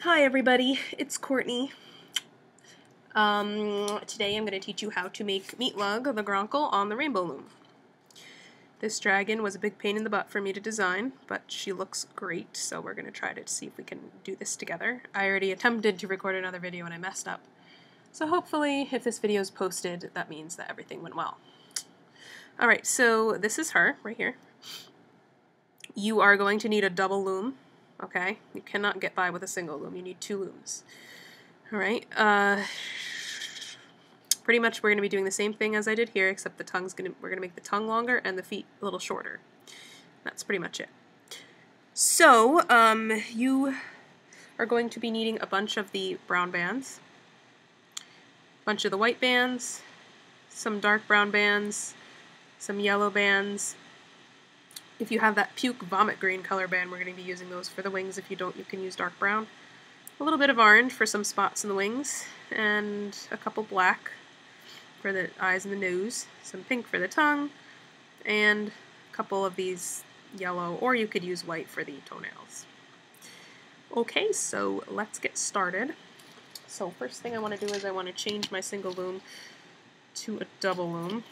Hi everybody, it's Courtney. Today I'm going to teach you how to make Meatlug, the Gronckle, on the rainbow loom. This dragon was a big pain in the butt for me to design, but she looks great, so we're going to try to see if we can do this together. I already attempted to record another video and I messed up. So hopefully, if this video is posted, that means that everything went well. Alright, so this is her, right here. You are going to need a double loom. Okay, you cannot get by with a single loom. You need two looms. All right. Pretty much we're going to be doing the same thing as I did here, except we're going to make the tongue longer and the feet a little shorter. That's pretty much it. So you are going to be needing a bunch of the brown bands, a bunch of the white bands, some dark brown bands, some yellow bands. If you have that puke vomit green color band, we're going to be using those for the wings. If you don't, you can use dark brown. A little bit of orange for some spots in the wings, and a couple black for the eyes and the nose, some pink for the tongue, and a couple of these yellow, or you could use white for the toenails. Okay, so let's get started. So first thing I want to do is I want to change my single loom to a double loom.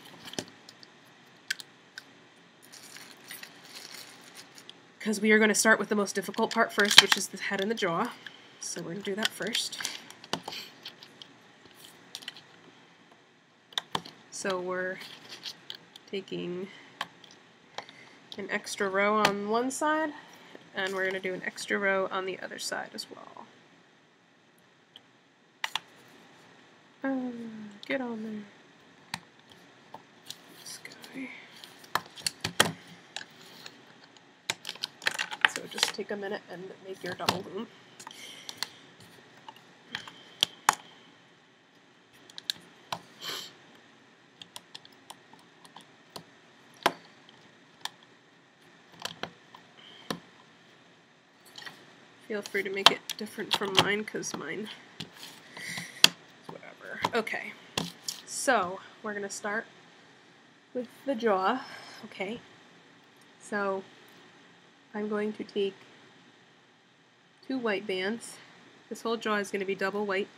Because we are going to start with the most difficult part first, which is the head and the jaw. So we're going to do that first. So we're taking an extra row on one side, and we're going to do an extra row on the other side as well. Get on there. This guy. So just take a minute and make your double loom. Feel free to make it different from mine, because mine is whatever. Okay, so we're going to start with the jaw. Okay, so I'm going to take two white bands. This whole jaw is going to be double white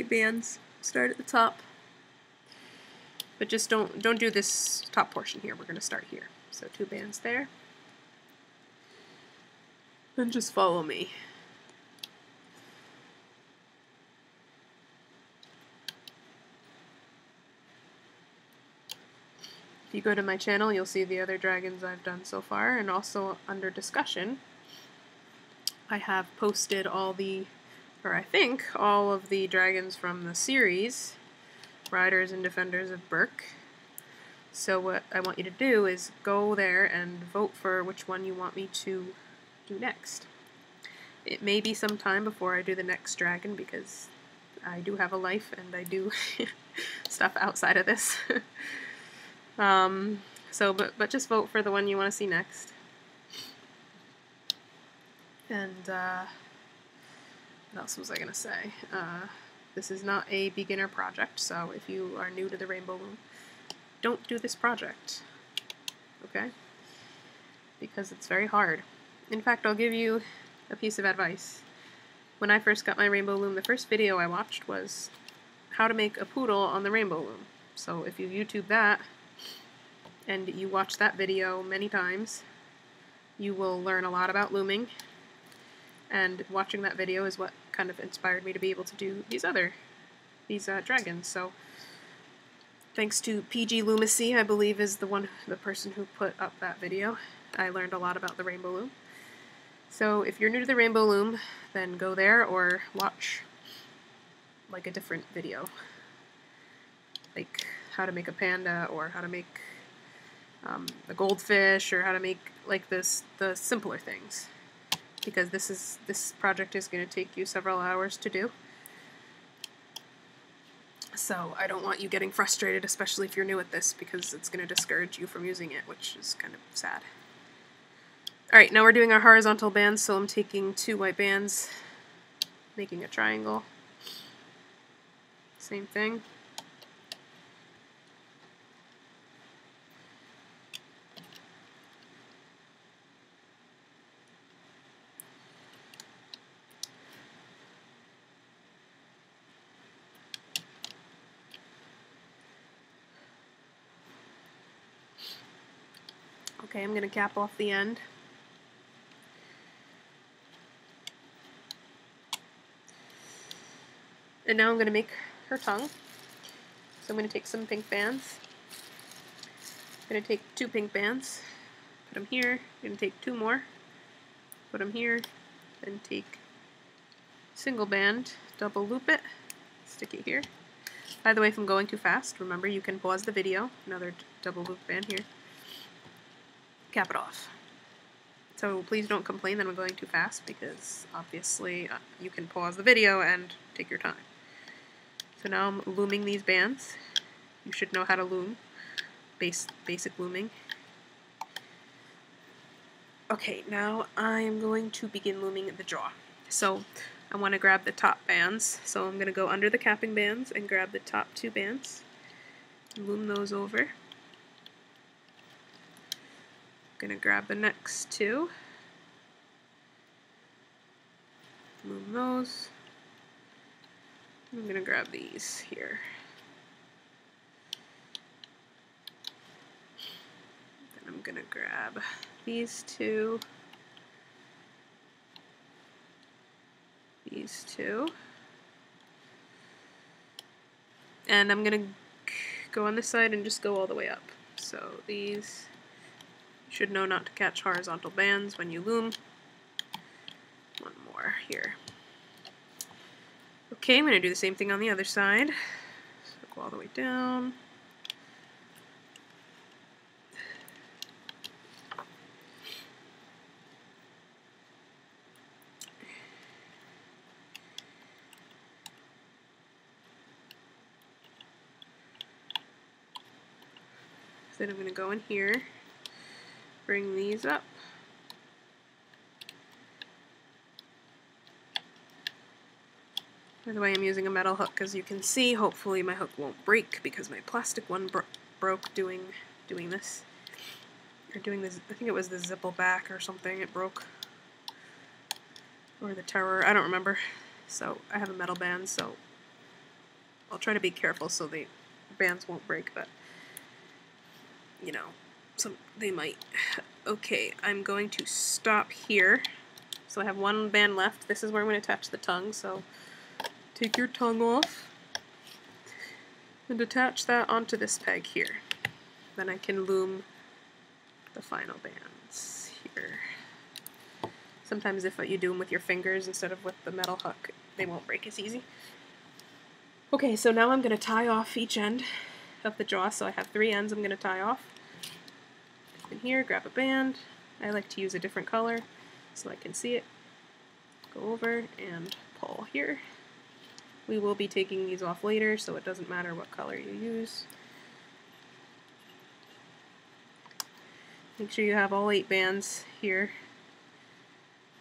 bands. Start at the top, but just don't do this top portion here. We're going to start here. So two bands there. And just follow me. If you go to my channel, you'll see the other dragons I've done so far, and also under discussion, I have posted all the, or I think, all of the dragons from the series, Riders and Defenders of Berk. So what I want you to do is go there and vote for which one you want me to do next. It may be some time before I do the next dragon, because I do have a life and I do stuff outside of this. But just vote for the one you want to see next. And what else was I gonna say? This is not a beginner project, so if you are new to the rainbow loom, don't do this project. Okay? Because it's very hard. In fact, I'll give you a piece of advice. When I first got my rainbow loom, the first video I watched was how to make a poodle on the rainbow loom. So if you YouTube that, and you watch that video many times, you will learn a lot about looming, and watching that video is what kind of inspired me to be able to do these dragons. So thanks to PG Lumacy, I believe is the person who put up that video, I learned a lot about the rainbow loom. So if you're new to the rainbow loom, then go there or watch like a different video, like how to make a panda, or how to make a goldfish, or how to make like the simpler things, because this project is going to take you several hours to do. So I don't want you getting frustrated, especially if you're new at this, because it's going to discourage you from using it, which is kind of sad. Alright, now we're doing our horizontal bands, so I'm taking two white bands, making a triangle. Same thing. Okay, I'm going to cap off the end. And now I'm going to make her tongue. So I'm going to take some pink bands. I'm going to take 2 pink bands, put them here. I'm going to take 2 more, put them here, then take single band, double loop it, stick it here. By the way, if I'm going too fast, remember you can pause the video, another double loop band here, cap it off. So please don't complain that I'm going too fast, because obviously you can pause the video and take your time. So now I'm looming these bands. You should know how to loom, basic looming. Okay, now I am going to begin looming the jaw. So I want to grab the top bands, so I'm going to go under the capping bands and grab the top 2 bands, loom those over. I'm going to grab the next 2, loom those. I'm going to grab these here. Then I'm going to grab these 2, these 2, and I'm going to go on this side and just go all the way up. So these, you should know not to catch horizontal bands when you loom. One more here. Okay, I'm going to do the same thing on the other side. So go all the way down. Then I'm going to go in here, bring these up. By the way, I'm using a metal hook, as you can see. Hopefully my hook won't break, because my plastic one broke doing this. Or doing this, I think it was the zipple back or something, it broke. Or the terror, I don't remember. So I have a metal band, so I'll try to be careful so the bands won't break, but you know, they might. Okay, I'm going to stop here. So I have 1 band left. This is where I'm going to attach the tongue, so take your tongue off and attach that onto this peg here. Then I can loom the final bands here. Sometimes if you do them with your fingers instead of with the metal hook, they won't break as easy. Okay, so now I'm going to tie off each end of the jaw, so I have 3 ends I'm going to tie off. In here, grab a band. I like to use a different color so I can see it. Go over and pull here. We will be taking these off later, so it doesn't matter what color you use. Make sure you have all 8 bands here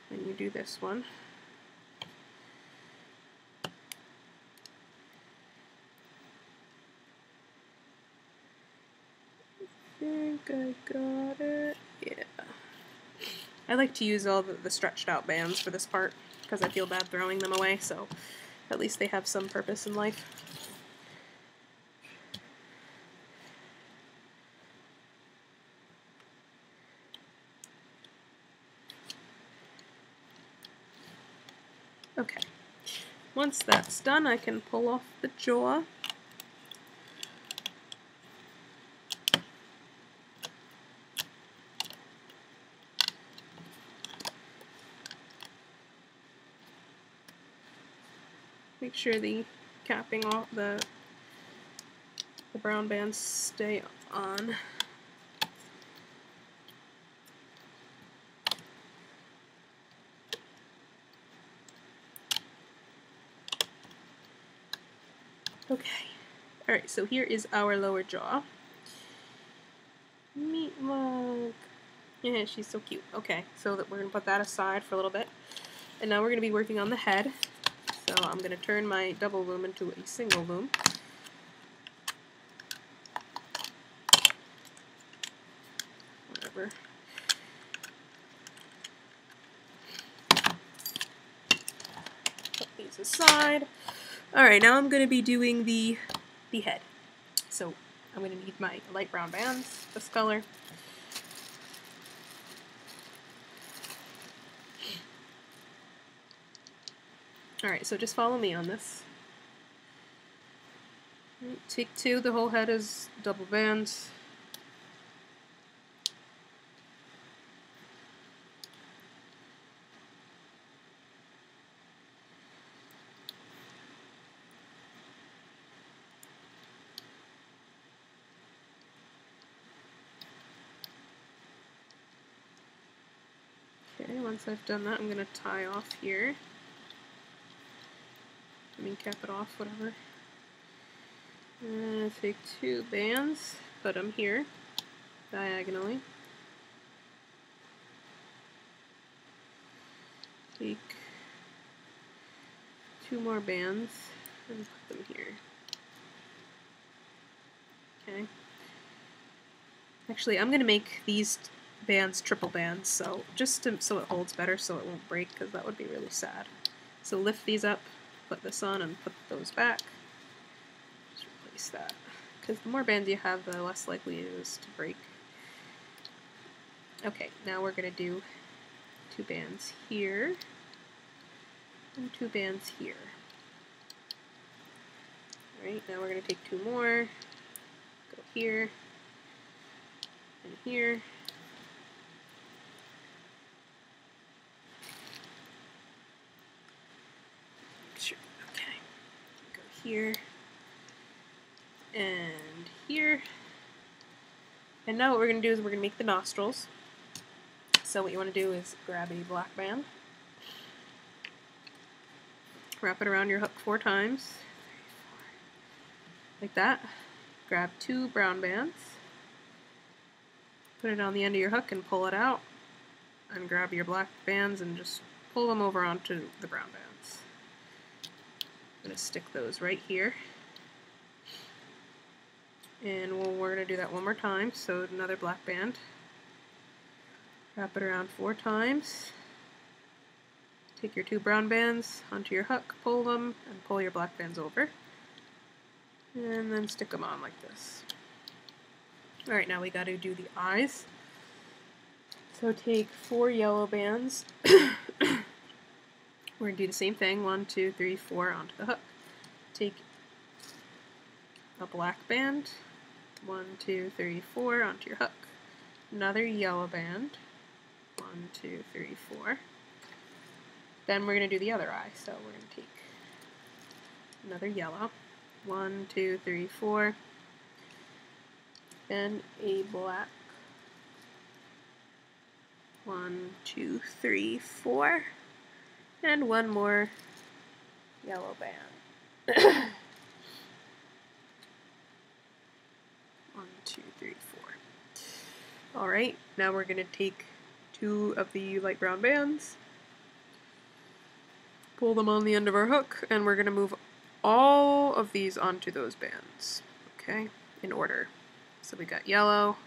when you do this one. I think I got it. Yeah. I like to use all the stretched out bands for this part because I feel bad throwing them away, so at least they have some purpose in life. Okay. Once that's done, I can pull off the jaw. Make sure the capping off the brown bands stay on. Okay. Alright, so here is our lower jaw. Meatlug. Yeah, she's so cute. Okay, so we're going to put that aside for a little bit. And now we're going to be working on the head. So I'm going to turn my double loom into a single loom. Whatever. Put these aside. Alright, now I'm going to be doing the head. So I'm going to need my light brown bands, this color. Alright, so just follow me on this. Take 2, the whole head is double bands. Okay, once I've done that, I'm going to tie off here. Cap it off, whatever. And take 2 bands, put them here, diagonally. Take 2 more bands and put them here. Okay. Actually, I'm going to make these bands triple bands, so just so it holds better, so it won't break, because that would be really sad. So lift these up, put this on, and put those back. Just replace that, because the more bands you have, the less likely it is to break. Okay, now we're going to do 2 bands here, and 2 bands here. Alright, now we're going to take 2 more, go here, and here. Sure, okay. Go here, and here. And now what we're going to do is we're going to make the nostrils. So what you want to do is grab a black band, wrap it around your hook 4 times, like that. Grab 2 brown bands, put it on the end of your hook and pull it out, and grab your black bands and just pull them over onto the brown bands. I'm going to stick those right here. And we're going to do that one more time, so another black band. Wrap it around 4 times. Take your 2 brown bands onto your hook, pull them, and pull your black bands over. And then stick them on like this. Alright, now we got to do the eyes. So take 4 yellow bands. We're going to do the same thing, 1, 2, 3, 4 onto the hook. Take a black band, 1, 2, 3, 4 onto your hook. Another yellow band, 1, 2, 3, 4. Then we're going to do the other eye, so we're going to take another yellow, 1, 2, 3, 4, then a black, 1, 2, 3, 4, and one more yellow band. 1, 2, 3, 4. Alright, now we're going to take 2 of the light brown bands, pull them on the end of our hook, and we're going to move all of these onto those bands, okay, in order. So we got yellow,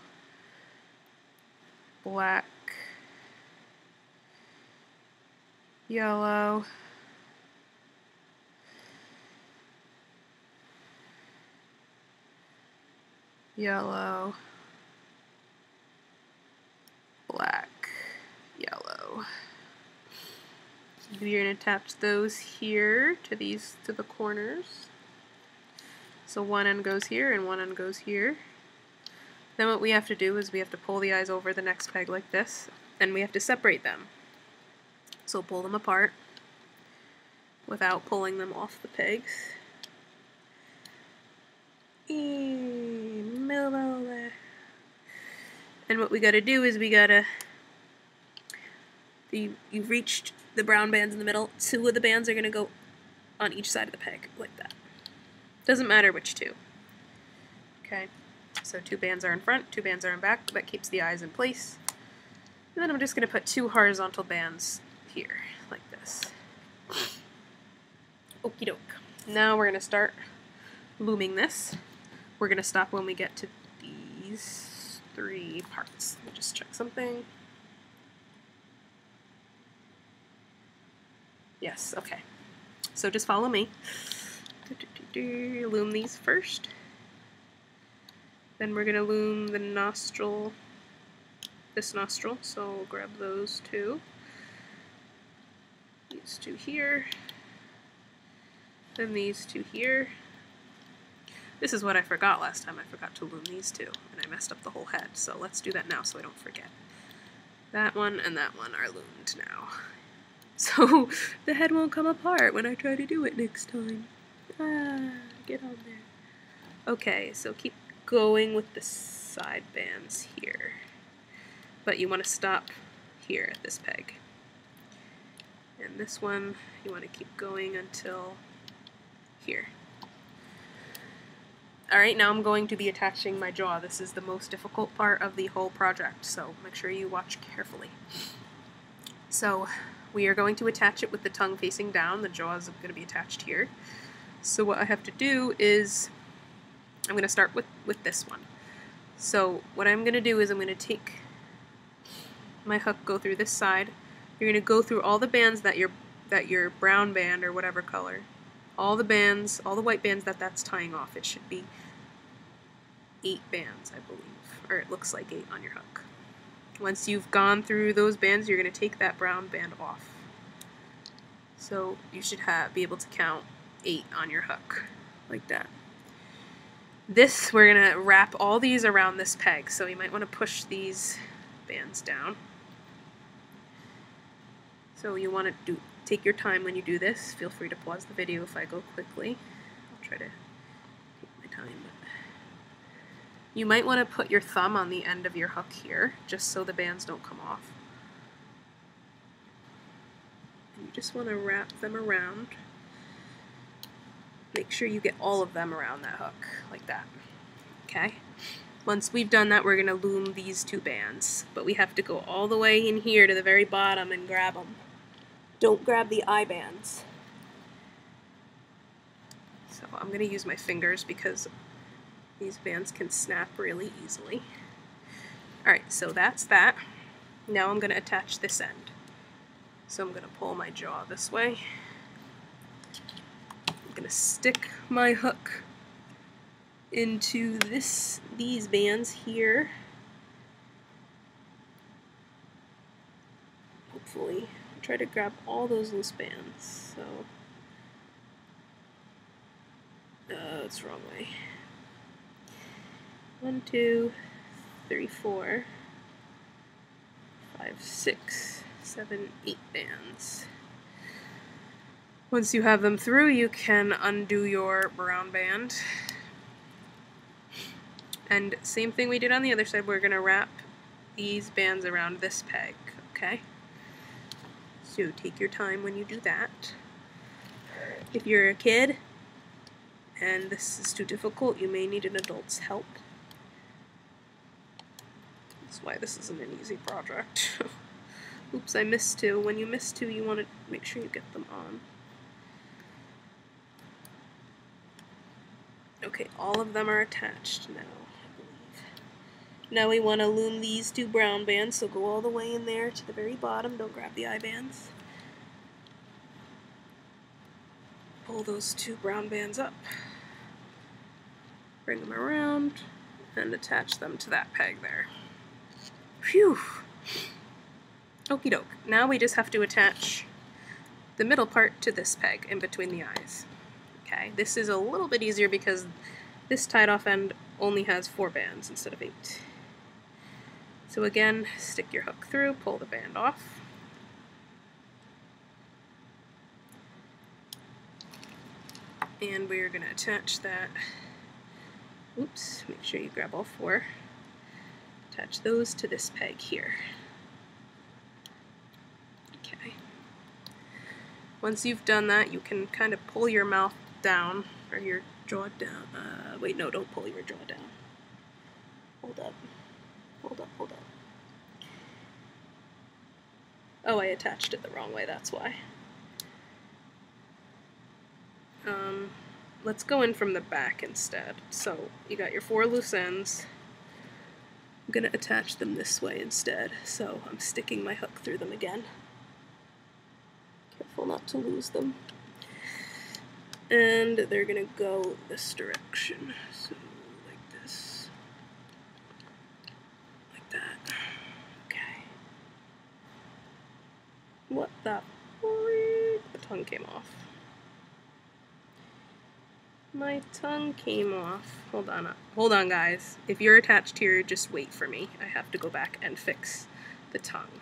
black, yellow, yellow, black, yellow. You're going to attach those here to the corners. So one end goes here and one end goes here. Then what we have to do is we have to pull the eyes over the next peg like this, and we have to separate them. So pull them apart without pulling them off the pegs. And what we gotta do is you've reached the brown bands in the middle. 2 of the bands are gonna go on each side of the peg, like that. Doesn't matter which 2. Okay, so 2 bands are in front, 2 bands are in back. That keeps the eyes in place. And then I'm just gonna put 2 horizontal bands here, like this. Okie doke. Now we're gonna start looming this. We're gonna stop when we get to these 3 parts. Let me just check something. Yes, okay. So just follow me. Loom these first. Then we're gonna loom the nostril, this nostril, so we'll grab those 2. These 2 here. Then these two here. This is what I forgot last time. I forgot to loom these two, and I messed up the whole head. So let's do that now so I don't forget. That one and that one are loomed now. So the head won't come apart when I try to do it next time. Ah, get on there. Okay, so keep going with the side bands here. But you want to stop here at this peg. And this one, you want to keep going until here. Alright, now I'm going to be attaching my jaw. This is the most difficult part of the whole project, so make sure you watch carefully. So we are going to attach it with the tongue facing down. The jaw is going to be attached here. So what I have to do is, I'm going to start with this one. So what I'm going to do is I'm going to take my hook, go through this side. You're going to go through all the bands that your brown band or whatever color, all the bands, all the white bands that's tying off. It should be 8 bands, I believe, or it looks like 8 on your hook. Once you've gone through those bands, you're going to take that brown band off. So you should be able to count 8 on your hook, like that. This, we're going to wrap all these around this peg, so you might want to push these bands down. So you want to take your time when you do this. Feel free to pause the video if I go quickly. I'll try to take my time. You might want to put your thumb on the end of your hook here, just so the bands don't come off. And you just want to wrap them around. Make sure you get all of them around that hook, like that. Okay? Once we've done that, we're going to loom these 2 bands, but we have to go all the way in here to the very bottom and grab them. Don't grab the eye bands. So I'm going to use my fingers because these bands can snap really easily. Alright, so that's that. Now I'm going to attach this end. So I'm going to pull my jaw this way. I'm going to stick my hook into these bands here. Hopefully. Try to grab all those loose bands. So, it's the wrong way. 1, 2, 3, 4, 5, 6, 7, 8 bands. Once you have them through, you can undo your brown band. And same thing we did on the other side, we're going to wrap these bands around this peg, okay? So take your time when you do that. If you're a kid and this is too difficult, you may need an adult's help. That's why this isn't an easy project. Oops, I missed 2. When you miss 2, you want to make sure you get them on. Okay, all of them are attached now, I believe. Now we want to loom these 2 brown bands, so go all the way in there to the very bottom. Don't grab the eye bands. Pull those 2 brown bands up. Bring them around and attach them to that peg there. Phew! Okie doke. Now we just have to attach the middle part to this peg in between the eyes. Okay, this is a little bit easier because this tied off end only has 4 bands instead of 8. So again, stick your hook through, pull the band off. And we're going to attach that. Oops, make sure you grab all 4. Attach those to this peg here. Okay. Once you've done that, you can kind of pull your mouth down, or your jaw down. Wait, no, don't pull your jaw down. Hold up. Hold up, hold up. Oh, I attached it the wrong way, that's why. Let's go in from the back instead. So, you got your 4 loose ends. I'm going to attach them this way instead, so I'm sticking my hook through them again. Careful not to lose them. And they're going to go this direction, so like this. Like that. Okay. What the freak? The tongue came off. My tongue came off. Hold on guys. If you're attached here, just wait for me. I have to go back and fix the tongue.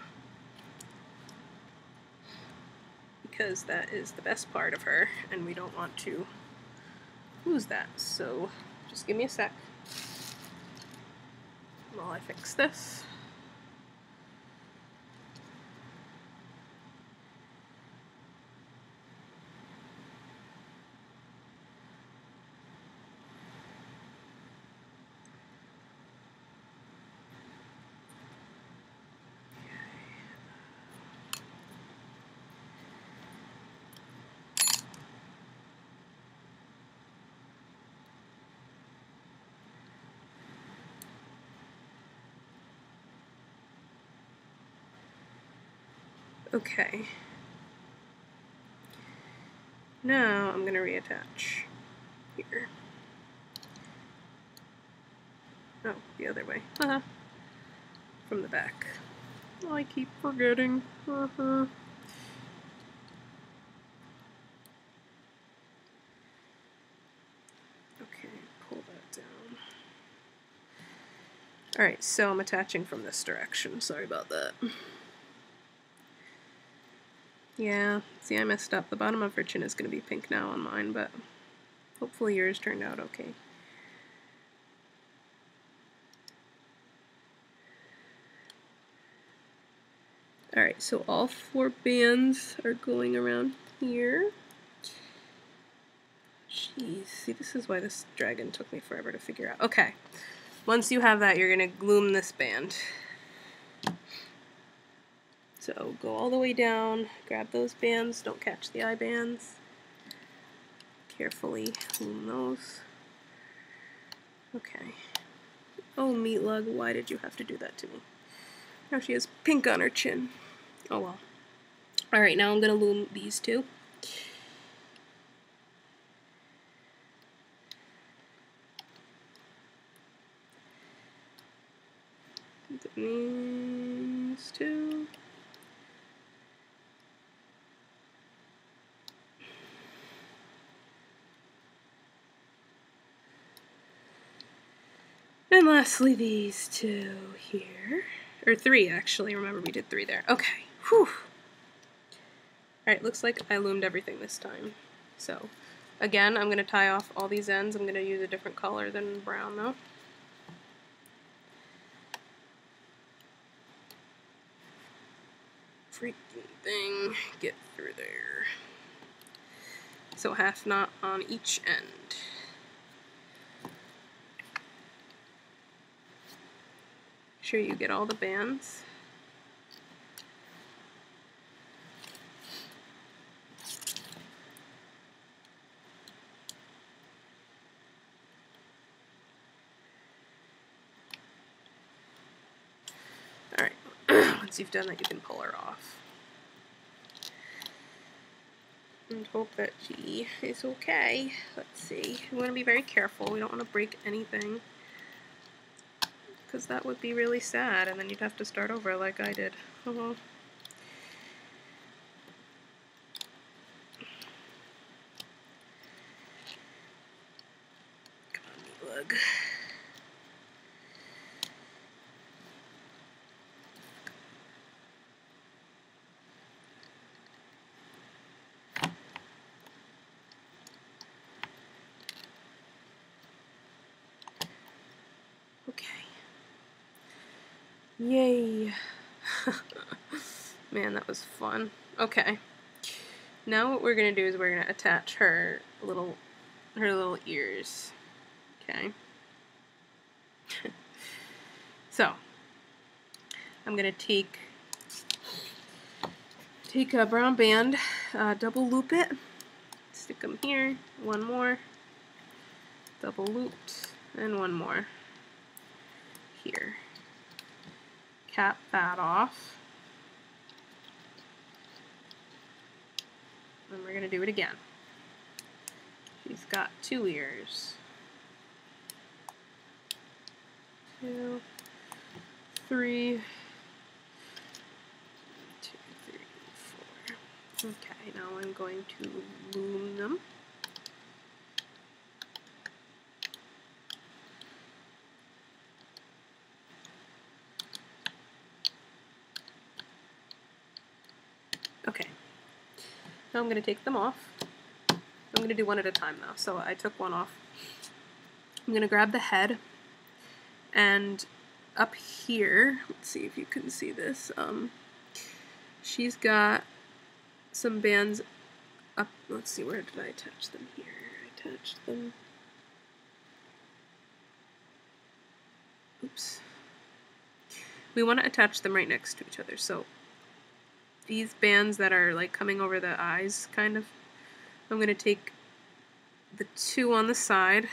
Because that is the best part of her, and we don't want to lose that. So just give me a sec while I fix this. Okay. Now I'm going to reattach here. Oh, the other way. From the back. Oh, I keep forgetting. Okay, pull that down. Alright, so I'm attaching from this direction. Sorry about that. Yeah, see, I messed up. The bottom of her chin is going to be pink now on mine, but hopefully yours turned out okay. Alright, so all 4 bands are going around here. Jeez, see, this is why this dragon took me forever to figure out. Okay, once you have that, you're going to loom this band. So go all the way down, grab those bands, don't catch the eye bands. Carefully loom those. Okay. Oh, Meatlug, why did you have to do that to me? Now she has pink on her chin. Oh well. Alright, now I'm going to loom these two. These two. And lastly, these two here. Or 3, actually. Remember, we did 3 there. Okay. Whew. Alright, looks like I loomed everything this time. So, again, I'm going to tie off all these ends. I'm going to use a different color than brown, though. Freaking thing. Get through there. So, half knot on each end. Make sure you get all the bands. Alright, once you've done that, you can pull her off. And hope that she is okay. Let's see. We want to be very careful. We don't want to break anything, because that would be really sad, and then you'd have to start over like I did. Oh. Come on, Meatlug. Okay. Yay. Man, that was fun. Okay. Now what we're going to do is we're going to attach her little ears. Okay. So, I'm going to take a brown band, double loop it, stick them here, one more, double looped, and one more here. Cap that off. And we're going to do it again. She's got 2 ears. 2, 3, 2, 3, 4. Okay, now I'm going to loom them. Now I'm going to take them off. I'm going to do one at a time though. So I took one off. I'm going to grab the head, and up here, let's see if you can see this, she's got some bands up, let's see, where did I attach them here? I attached them, oops. We want to attach them right next to each other, so these bands that are like coming over the eyes, kind of, I'm going to take the two on the side.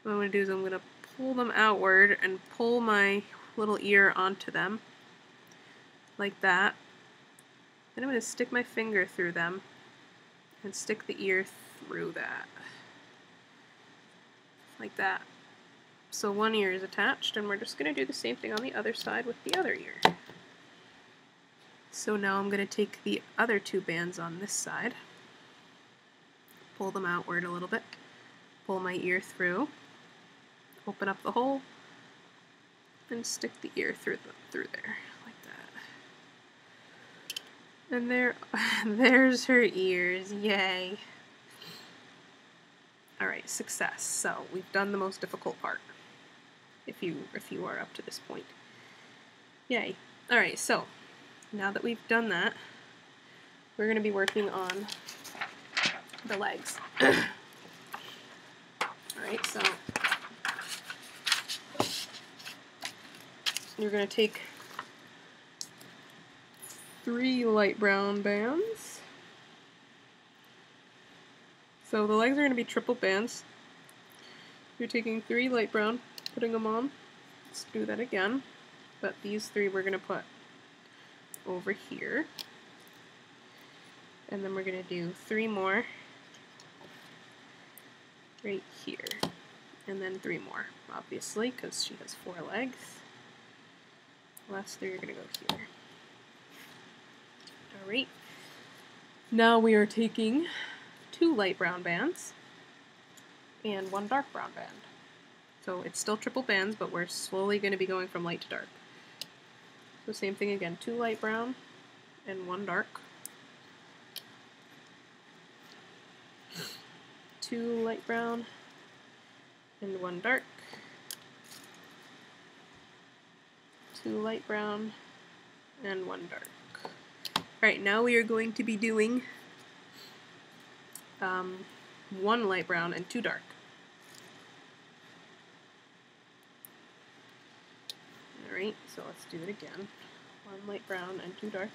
What I'm going to do is I'm going to pull them outward and pull my little ear onto them, like that. Then I'm going to stick my finger through them and stick the ear through that, like that. So one ear is attached, and we're just going to do the same thing on the other side with the other ear. So now I'm going to take the other two bands on this side, pull them outward a little bit, pull my ear through, open up the hole, and stick the ear through there, like that. And there's her ears, yay! Alright, success. So we've done the most difficult part, if you are up to this point. Yay. Alright, so now that we've done that, we're going to be working on the legs. Alright, so you're going to take 3 light brown bands. So the legs are going to be triple bands. You're taking 3 light brown, putting them on. Let's do that again. But these 3 we're going to put over here. And then we're going to do 3 more right here. And then 3 more, obviously, because she has 4 legs. The last 3 are going to go here. Alright. Now we are taking 2 light brown bands and 1 dark brown band. So it's still triple bands, but we're slowly going to be going from light to dark. So same thing again, 2 light brown and 1 dark. 2 light brown and 1 dark. 2 light brown and 1 dark. Alright, now we are going to be doing 1 light brown and 2 dark. Alright, so let's do it again. 1 light brown and 2 dark.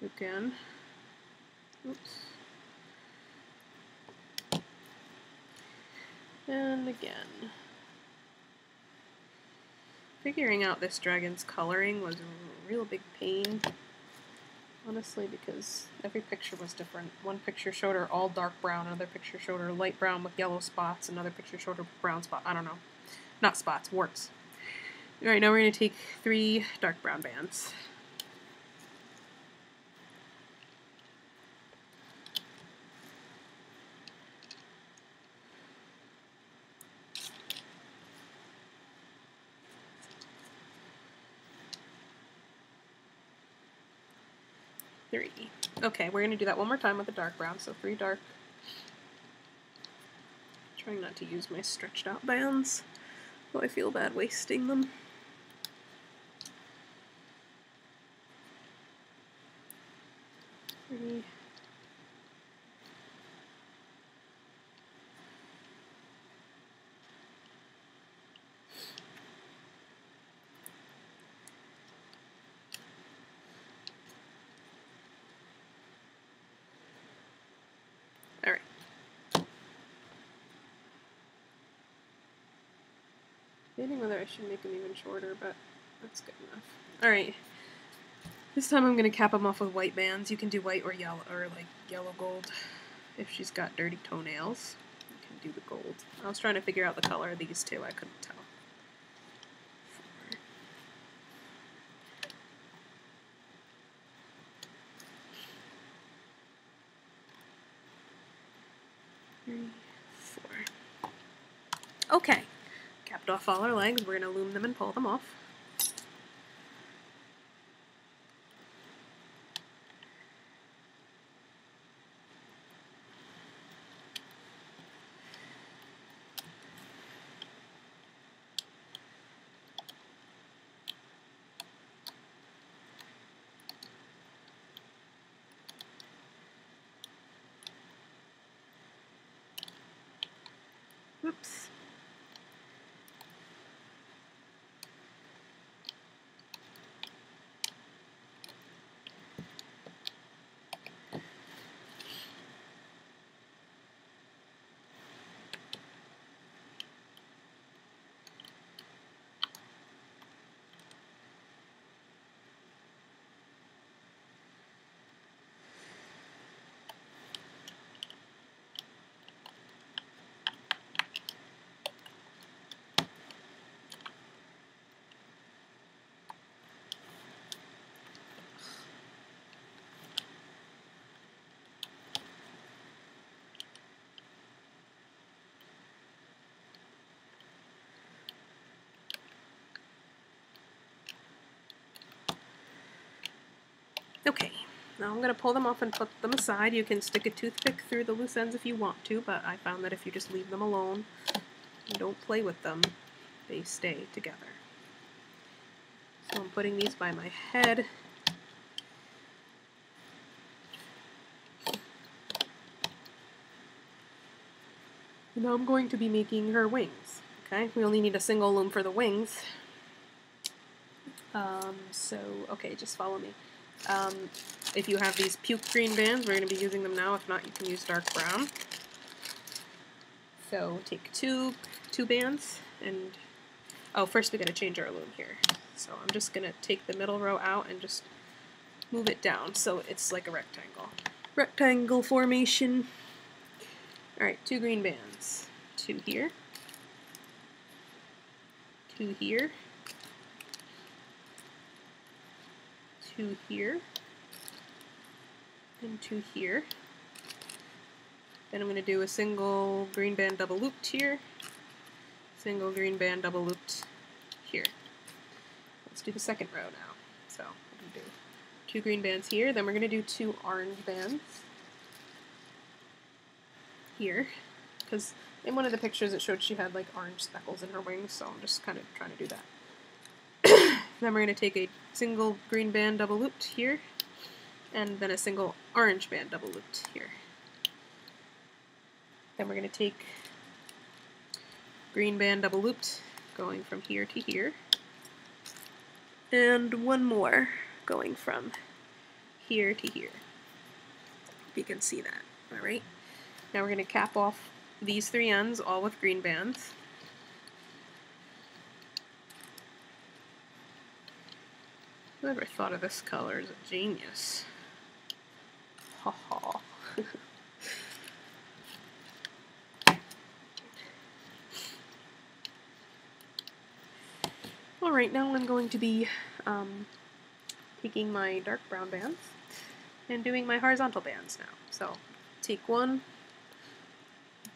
Again. Oops. And again. Figuring out this dragon's coloring was a real big pain, honestly, because every picture was different. One picture showed her all dark brown, another picture showed her light brown with yellow spots, another picture showed her brown spots. I don't know. Not spots, warts. Alright, now we're going to take 3 dark brown bands. Okay, we're going to do that one more time with the dark brown, so 3 dark. Trying not to use my stretched out bands, though I feel bad wasting them. Three. Alright. Debating whether I should make them even shorter, but that's good enough. Alright. This time I'm going to cap them off with white bands. You can do white or yellow, or like yellow gold. If she's got dirty toenails, you can do the gold. I was trying to figure out the color of these two, I couldn't tell. 4. 3, 4. Okay, chopped off all our legs. We're going to loom them and pull them off. Whoops. Okay, now I'm going to pull them off and put them aside. You can stick a toothpick through the loose ends if you want to, but I found that if you just leave them alone and don't play with them, they stay together. So I'm putting these by my head. And now I'm going to be making her wings. Okay, we only need a single loom for the wings. Okay, just follow me. If you have these puke green bands, we're going to be using them now. If not, you can use dark brown. So take two bands, and first we got to change our loom here. So I'm just going to take the middle row out and just move it down so it's like a rectangle. Rectangle formation. Alright, 2 green bands. 2 here. 2 here. 2 here. And 2 here. Then I'm going to do a single green band double looped here. Single green band double looped here. Let's do the second row now. So we're going to do 2 green bands here. Then we're going to do 2 orange bands here, because in one of the pictures it showed she had like orange speckles in her wings, so I'm just kind of trying to do that. Then we're going to take a single green band double looped here, and then a single orange band double looped here. Then we're going to take green band double looped going from here to here, and one more going from here to here. Hope you can see that. Alright. Now we're going to cap off these 3 ends all with green bands. Whoever thought of this color is a genius. Ha ha. Alright, now I'm going to be taking my dark brown bands and doing my horizontal bands now. So take one,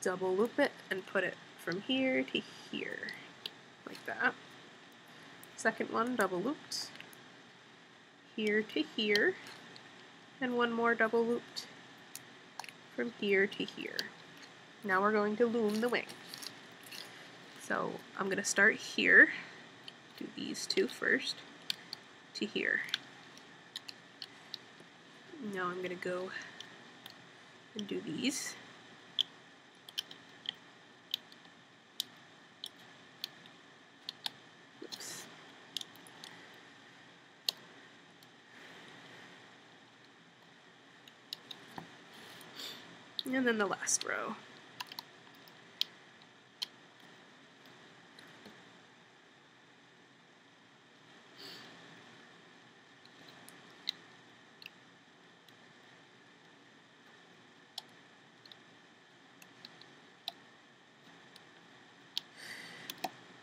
double loop it, and put it from here to here, like that. Second one, double looped, here to here, and one more double looped from here to here. Now we're going to loom the wing. So I'm going to start here, do these 2 first, to here. Now I'm going to go and do these. Oops. And then the last row.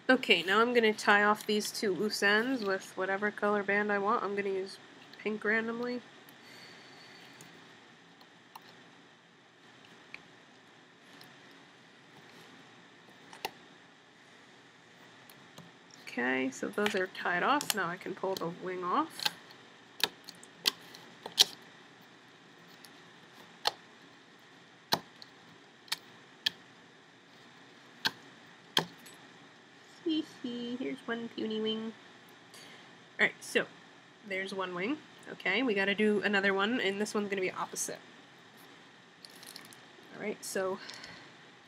Okay, now I'm going to tie off these 2 loose ends with whatever color band I want. I'm going to use pink randomly. Okay, so those are tied off. Now I can pull the wing off. Hee hee, here's one puny wing. Alright, so there's one wing. Okay, we gotta do another one, and this one's gonna be opposite. Alright, so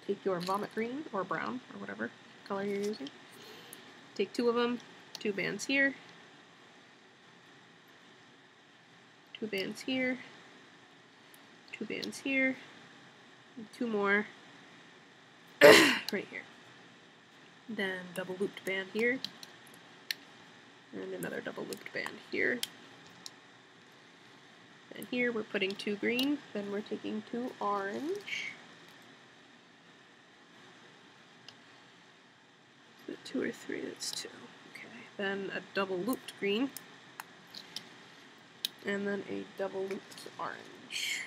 take your vomit green or brown or whatever color you're using. Take two of them, 2 bands here, 2 bands here, 2 bands here, and 2 more right here. Then double looped band here, and another double looped band here. And here we're putting 2 green, then we're taking 2 orange. Is it 2 or 3? That's 2. Okay. Then a double looped green, and then a double looped orange.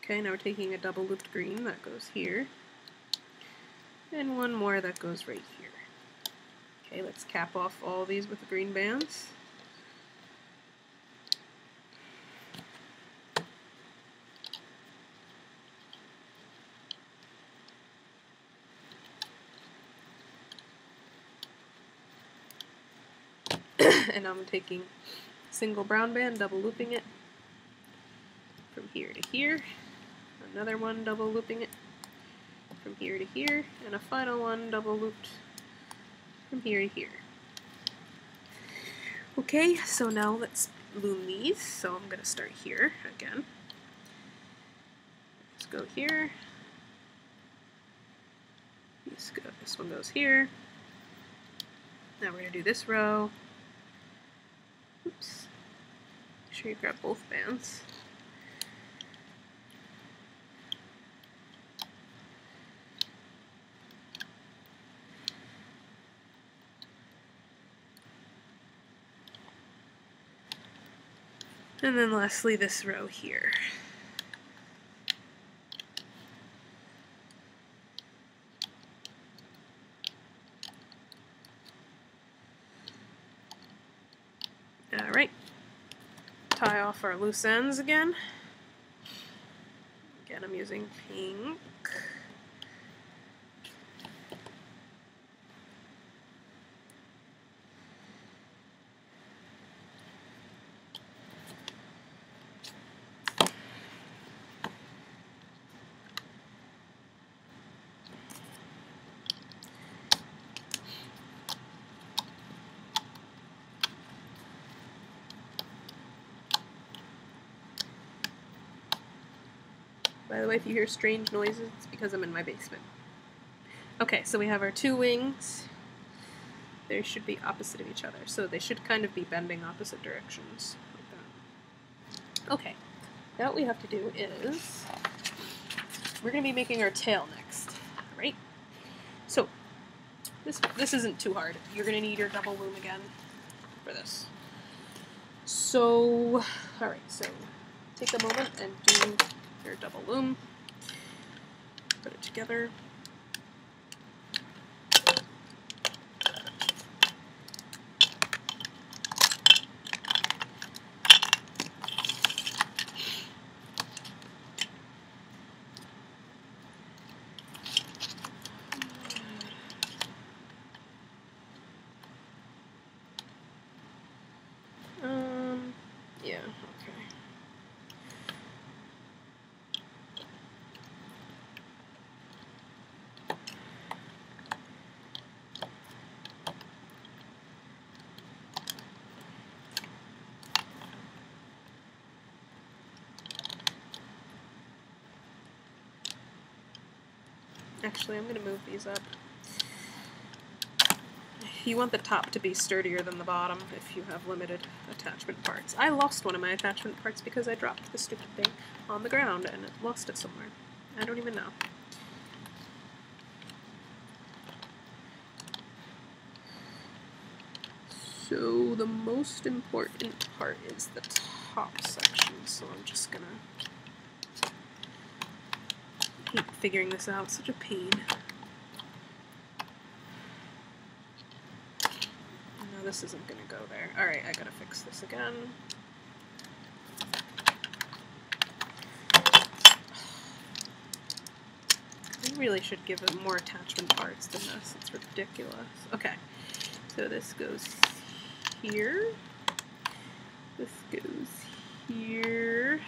Okay, now we're taking a double looped green that goes here, and one more that goes right here. Okay, let's cap off all these with the green bands. And I'm taking a single brown band, double looping it from here to here, another one double looping it from here to here, and a final one double looped from here to here. Okay, so now let's loom these. So I'm going to start here again. Let's go here. This one goes here. Now we're going to do this row. Oops. Make sure you grab both bands. And then lastly, this row here. Alright, tie off our loose ends again. Again, I'm using pink. By the way, if you hear strange noises, it's because I'm in my basement. Okay, so we have our 2 wings. They should be opposite of each other, so they should kind of be bending opposite directions. Like that. Okay, now what we have to do is, we're going to be making our tail next, right? So, this isn't too hard. You're going to need your double loom again for this. So, alright, so take a moment and do your double loom, put it together. Yeah, okay. Actually, I'm going to move these up. You want the top to be sturdier than the bottom if you have limited attachment parts. I lost one of my attachment parts because I dropped the stupid thing on the ground and lost it somewhere. I don't even know. So the most important part is the top section, so I'm just gonna keep figuring this out. Such a pain. No, this isn't gonna go there. Alright, I gotta fix this again. I really should give it more attachment parts than this. It's ridiculous. Okay, so this goes here. This goes here.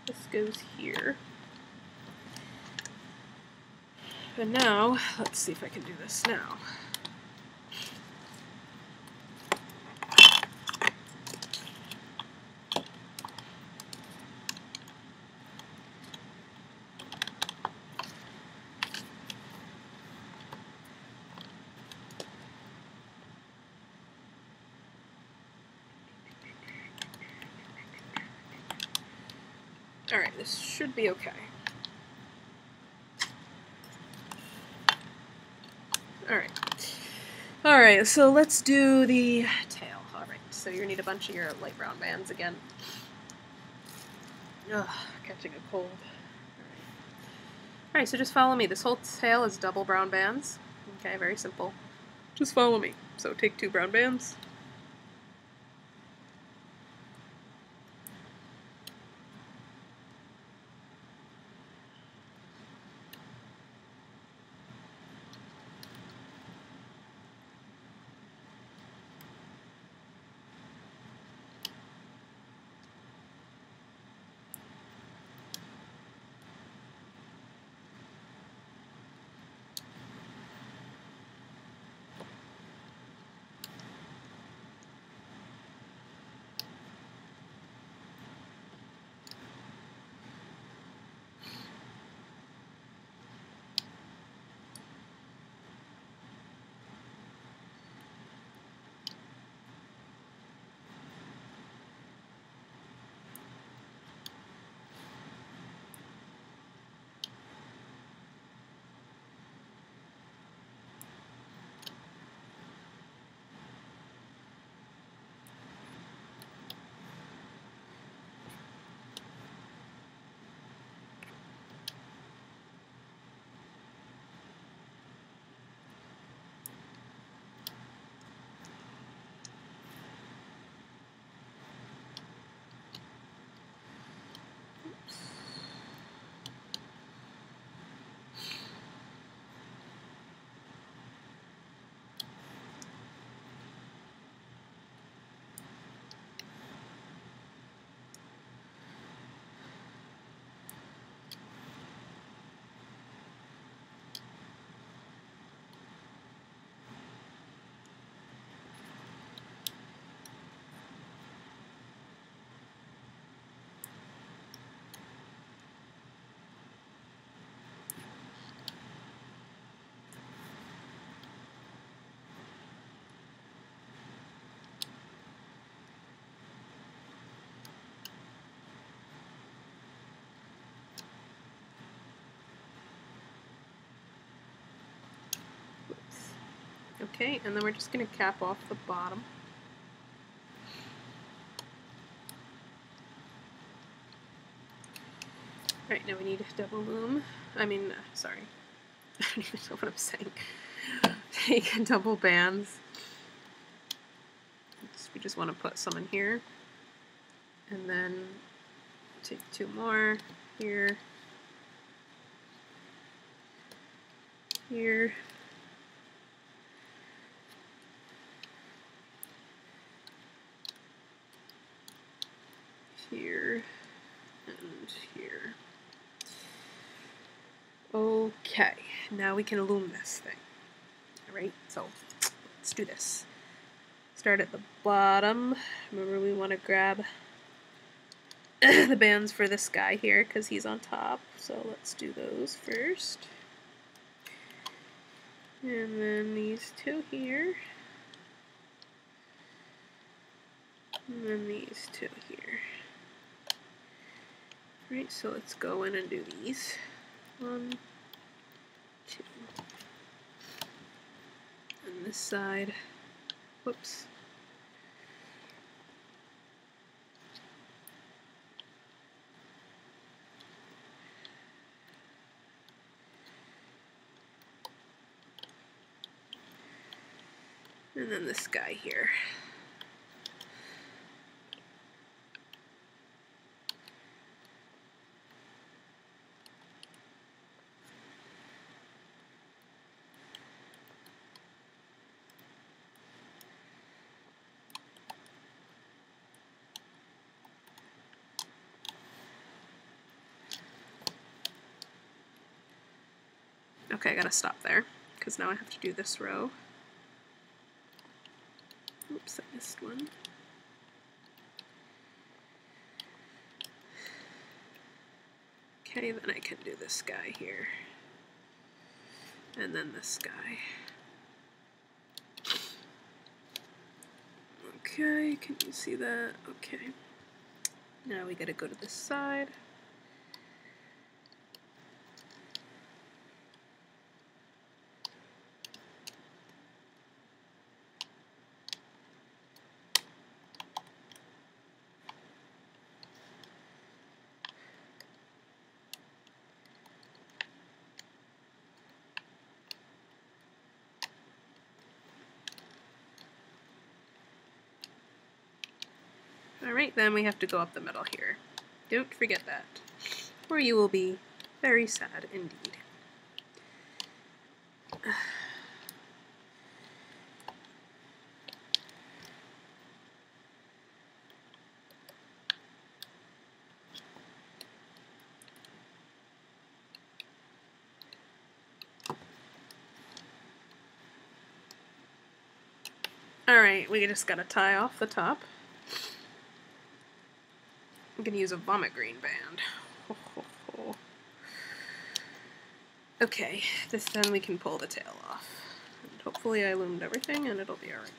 This goes here. And now, let's see if I can do this now. Alright, this should be okay. Alright, so let's do the tail. Alright, so you're gonna need a bunch of your light brown bands again. Ugh, catching a cold. Alright, so just follow me. This whole tail is double brown bands. Okay, very simple. Just follow me. So take 2 brown bands. Okay, and then we're just going to cap off the bottom. Alright, now we need a double loom. Sorry. I don't even know what I'm saying. Take double bands. We just want to put some in here. And then take 2 more here. Here. Here and here. Okay, now we can loom this thing. Alright, so let's do this. Start at the bottom. Remember, we want to grab the bands for this guy here because he's on top. So let's do those first. And then these 2 here. And then these 2 here. Right, so let's go in and do these. 1, 2. And this side, whoops. And then this guy here. Okay, I gotta stop there, because now I have to do this row. Oops, I missed one. Okay, then I can do this guy here. And then this guy. Okay, can you see that? Okay. Now we gotta go to this side. Alright, then we have to go up the middle here. Don't forget that, or you will be very sad indeed. Alright, we just gotta tie off the top. I'm gonna use a vomit green band. Ho, ho, ho. Okay, this time we can pull the tail off. And hopefully I loomed everything and it'll be alright.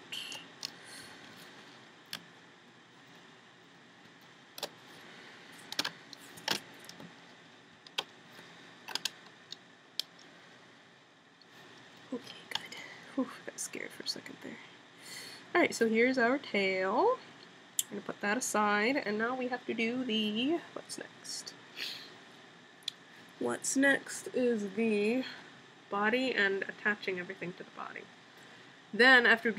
Okay, good. Whew, got scared for a second there. Alright, so here's our tail. I'm going to put that aside, and now we have to do the, what's next? What's next is the body and attaching everything to the body. Then, after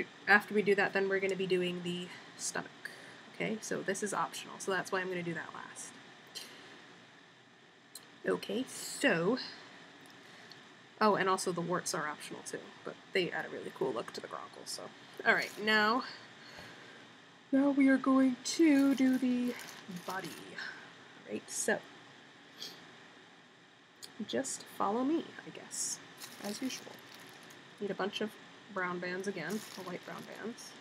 we do that, then we're going to be doing the stomach. Okay, so this is optional, so that's why I'm going to do that last. Okay, so, oh, and also the warts are optional too, but they add a really cool look to the Gronckle, so. Alright, now we are going to do the body. Right, so just follow me, I guess, as usual. Need a bunch of brown bands again, the white brown bands.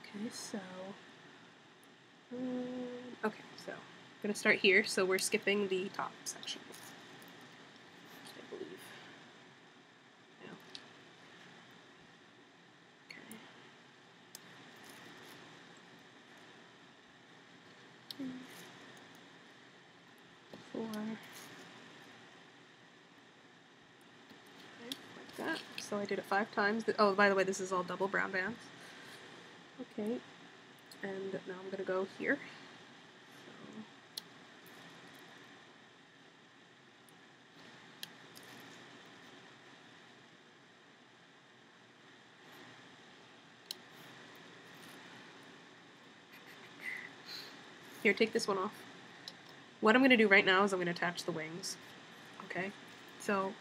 Okay, so I'm gonna start here. So we're skipping the top section, I believe. Yeah. Okay. 3, 4. Like that. So I did it 5 times. Oh, by the way, this is all double brown bands. Okay, and now I'm going to go here. So. Here, take this one off. What I'm going to do right now is I'm going to attach the wings. Okay, so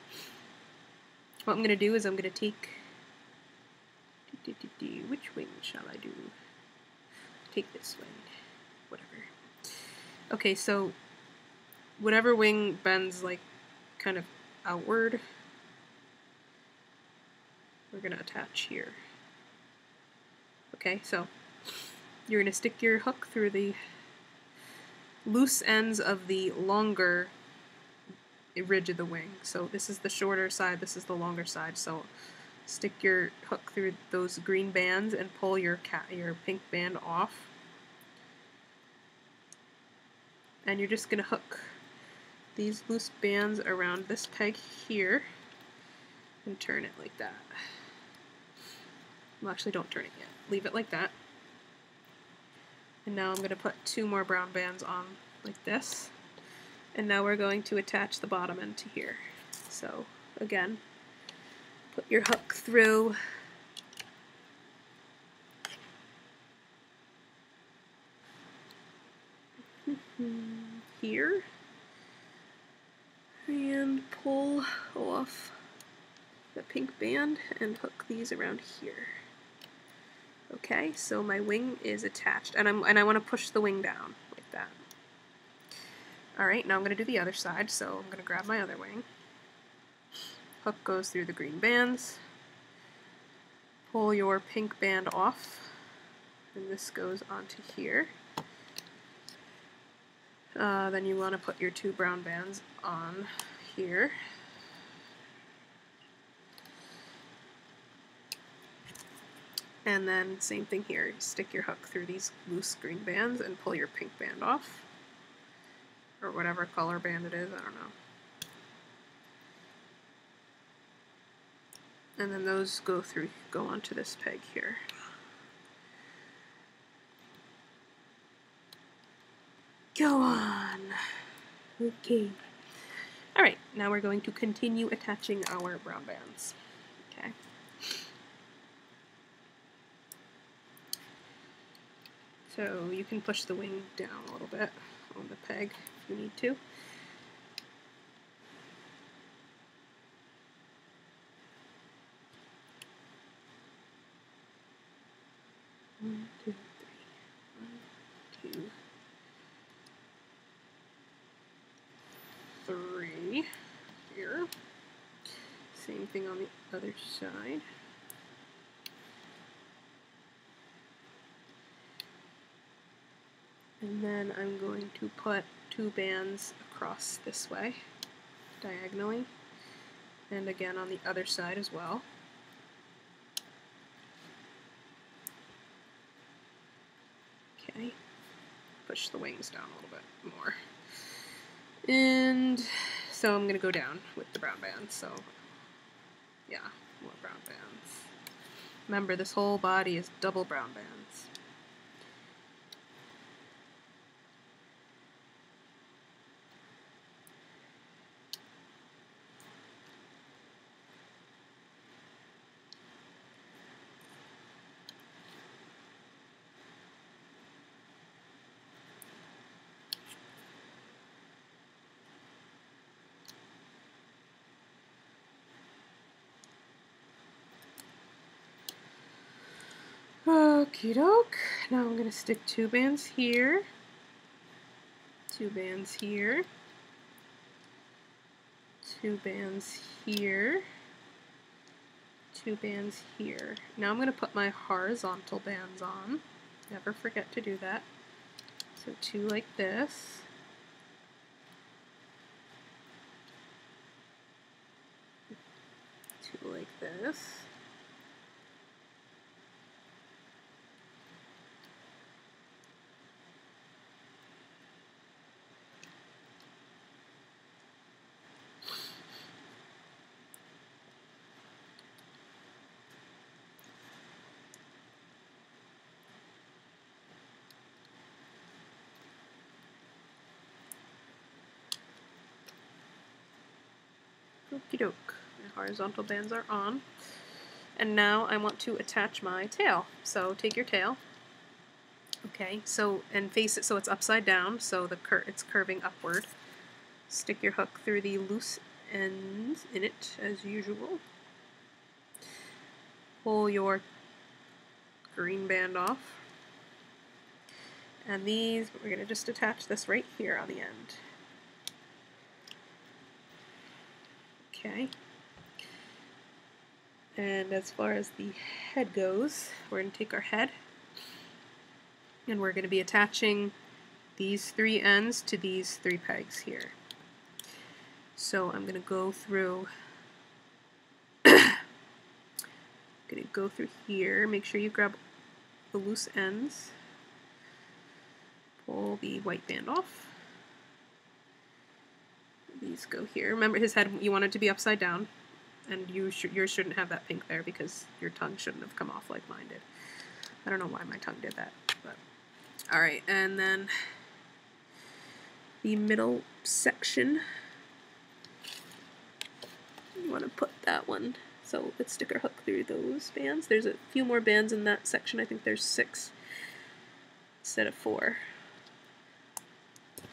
what I'm going to do is I'm going to take, which wing shall I do? Take this wing, whatever. Okay, so whatever wing bends like kind of outward, we're going to attach here. Okay, so you're going to stick your hook through the loose ends of the longer ridge of the wing. So this is the shorter side, this is the longer side. So stick your hook through those green bands and pull your pink band off. And you're just going to hook these loose bands around this peg here and turn it like that. Well, actually, don't turn it yet. Leave it like that. And now I'm going to put 2 more brown bands on like this. And now we're going to attach the bottom end to here. So, again, Put your hook through here and pull off the pink band and hook these around here. Okay, so my wing is attached, and I want to push the wing down like that. Alright, now I'm going to do the other side, so I'm going to grab my other wing. Hook goes through the green bands. Pull your pink band off, and this goes onto here. Then you want to put your 2 brown bands on here. And then same thing here, stick your hook through these loose green bands and pull your pink band off. Or whatever color band it is, I don't know. And then those go onto this peg here. Go on. Okay. Alright, now we're going to continue attaching our brown bands. Okay. So you can push the wing down a little bit on the peg if you need to. One, two, three. 1, 2, 3 here. Same thing on the other side. And then I'm going to put 2 bands across this way, diagonally, and again on the other side as well. Okay, push the wings down a little bit more. And so I'm going to go down with the brown bands, so yeah, more brown bands. Remember, this whole body is double brown bands. Okie doke. Now I'm going to stick 2 bands here, 2 bands here, 2 bands here, 2 bands here. Now I'm going to put my horizontal bands on. Never forget to do that. So 2 like this. 2 like this. Okie doke. My horizontal bands are on. And now I want to attach my tail. So take your tail. Okay, so and face it so it's upside down, so it's curving upward. Stick your hook through the loose ends in it as usual. Pull your green band off. And these, we're going to just attach this right here on the end. Okay. And as far as the head goes, we're going to take our head and we're going to be attaching these 3 ends to these 3 pegs here. So I'm going to go through here. Make sure you grab the loose ends. Pull the white band off. These go here. Remember, his head, you want it to be upside down, and yours shouldn't have that pink there because your tongue shouldn't have come off like mine did. I don't know why my tongue did that, but alright, and then the middle section, you want to put that one So let's stick our hook through those bands. There's a few more bands in that section. I think there's 6 instead of 4.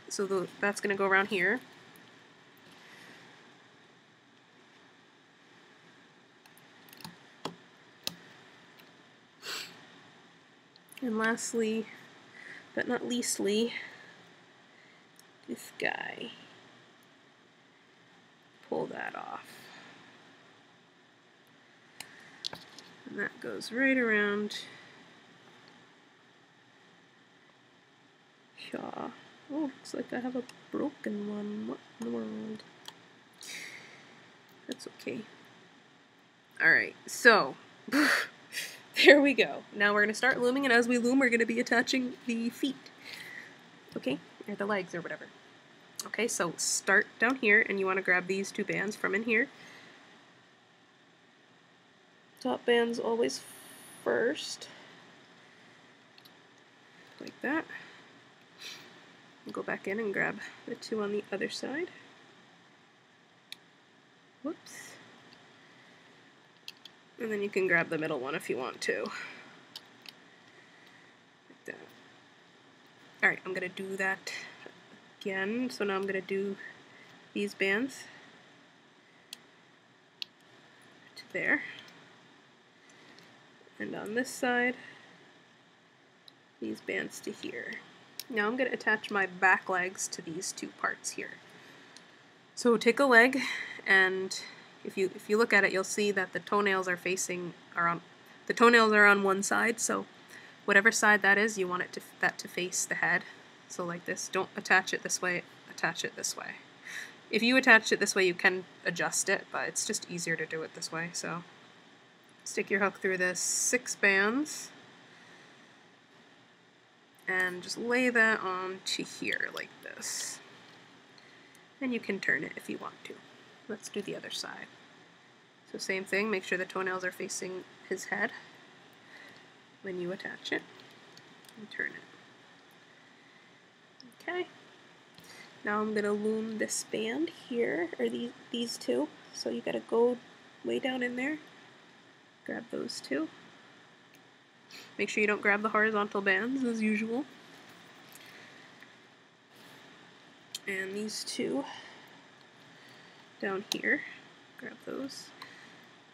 So that's going to go around here. And lastly, but not leastly, this guy. Pull that off. And that goes right around here. Oh, looks like I have a broken one. What in the world? That's okay. Alright, so there we go. Now we're going to start looming, and as we loom, we're going to be attaching the feet. Okay? Or the legs, or whatever. Okay, so start down here, and you want to grab these 2 bands from in here. Top band's always first. Like that. Go back in and grab the 2 on the other side. Whoops. And then you can grab the middle one if you want to. Like that. Alright, I'm going to do that again. So now I'm going to do these bands to there. And on this side, these bands to here. Now I'm going to attach my back legs to these 2 parts here. So take a leg, and if you look at it, you'll see that the toenails are on one side. So whatever side that is, you want that to face the head. So like this. Don't attach it this way. Attach it this way. If you attach it this way, you can adjust it, but it's just easier to do it this way. So stick your hook through this 6 bands. And just lay that on to here like this. And you can turn it if you want to. Let's do the other side. So same thing, make sure the toenails are facing his head when you attach it. And turn it. Okay. Now I'm going to loom this band here, or these 2. So you got to go way down in there. Grab those 2. Make sure you don't grab the horizontal bands as usual. And these 2 down here, grab those.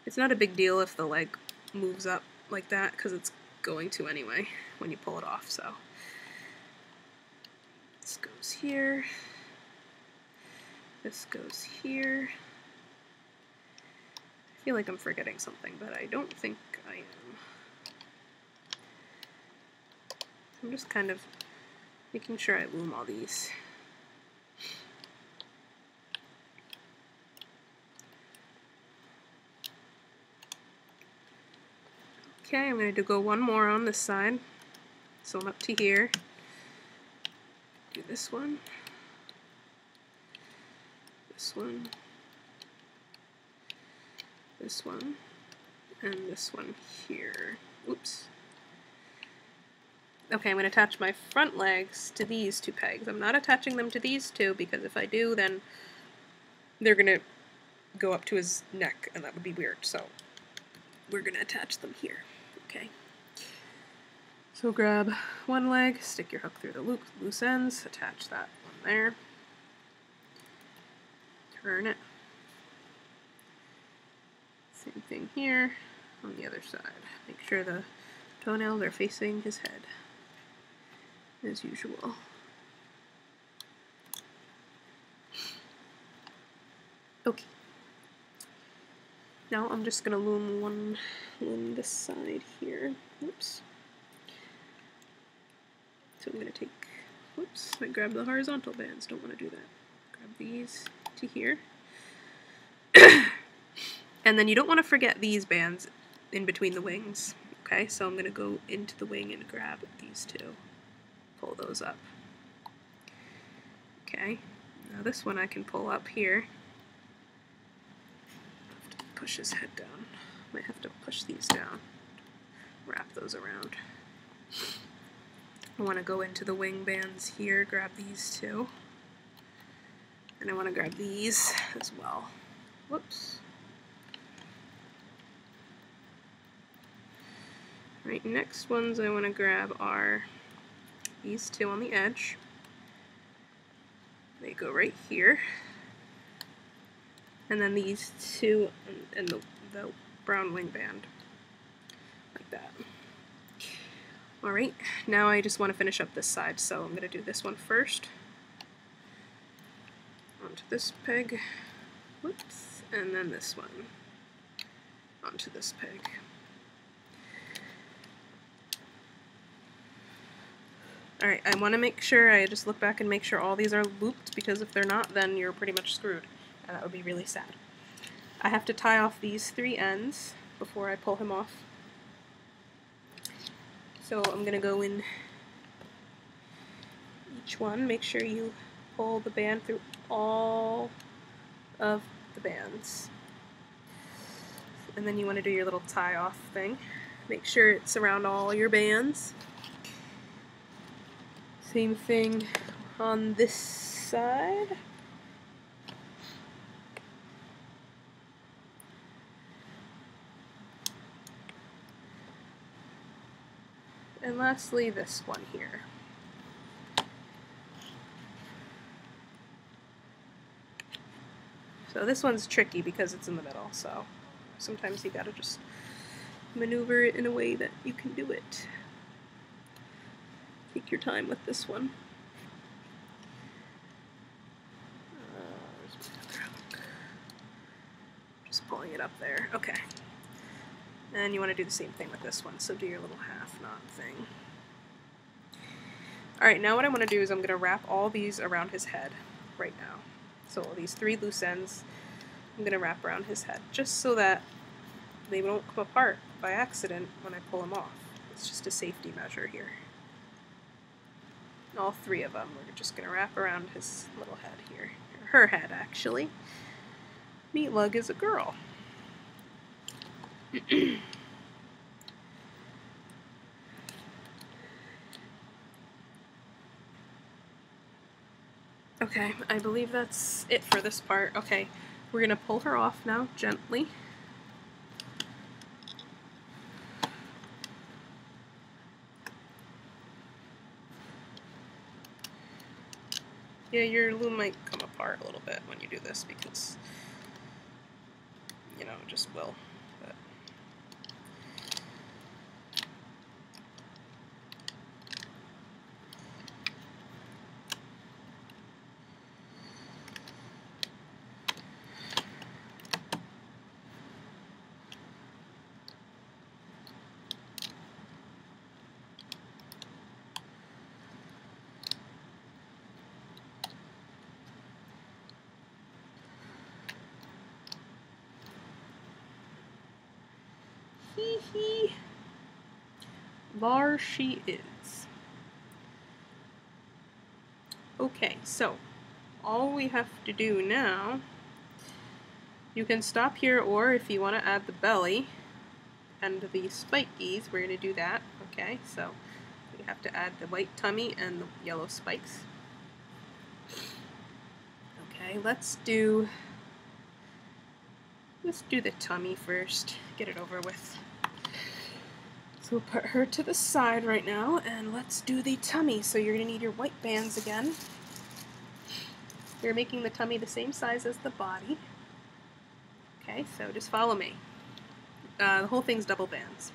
It's not a big deal if the leg moves up like that, because it's going to anyway when you pull it off. So this goes here, this goes here. I feel like I'm forgetting something, but I don't think I am. I'm just kind of making sure I loom all these. Okay, I'm going to go one more on this side. So I'm up to here. Do this one. This one. This one. And this one here. Oops. Okay, I'm going to attach my front legs to these 2 pegs. I'm not attaching them to these 2 because if I do, then they're going to go up to his neck and that would be weird. So we're going to attach them here. Okay. So grab one leg, stick your hook through the loose ends, attach that one there. Turn it. Same thing here on the other side. Make sure the toenails are facing his head, as usual. Okay. Now I'm just going to loom this side here. Oops. So I'm going to take, whoops, I grabbed the horizontal bands, don't want to do that. Grab these to here. And then you don't want to forget these bands in between the wings. Okay, so I'm going to go into the wing and grab these 2. Pull those up. Okay, now this one I can pull up here. I have to push his head down. Might have to push these down. Wrap those around. I want to go into the wing bands here, grab these 2. And I want to grab these as well. Whoops. Right, next ones I want to grab are these two on the edge. They go right here. And then these two and the brown wing band. Like that. Alright, now I just want to finish up this side, so I'm going to do this one first. Onto this peg. Whoops. And then this one. Onto this peg. Alright, I want to make sure, I just look back and make sure all these are looped, because if they're not, then you're pretty much screwed, and that would be really sad. I have to tie off these 3 ends before I pull him off. So I'm going to go in each one, make sure you pull the band through all of the bands. And then you want to do your little tie off thing. Make sure it's around all your bands. Same thing on this side. And lastly, this one here. So this one's tricky because it's in the middle, so sometimes you gotta just maneuver it in a way that you can do it. Take your time with this one. Just pulling it up there. Okay. And you want to do the same thing with this one, so do your little half knot thing. Alright, now what I want to do is I'm going to wrap all these around his head right now. So these 3 loose ends, I'm going to wrap around his head, just so that they won't come apart by accident when I pull them off. It's just a safety measure here. All 3 of them, we're just going to wrap around his little head here. Or her head, actually. Meatlug is a girl. Okay, I believe that's it for this part. Okay, we're going to pull her off now, gently. Yeah, your loom might come apart a little bit when you do this because, you know, it just will. But hee. There she is. Okay, so all we have to do now, you can stop here, or if you want to add the belly and the spikies, we're going to do that. Okay, so we have to add the white tummy and the yellow spikes. Okay, let's do the tummy first, get it over with. So we'll put her to the side right now, and let's do the tummy. So you're going to need your white bands again. You're making the tummy the same size as the body. Okay, so just follow me. The whole thing's double bands.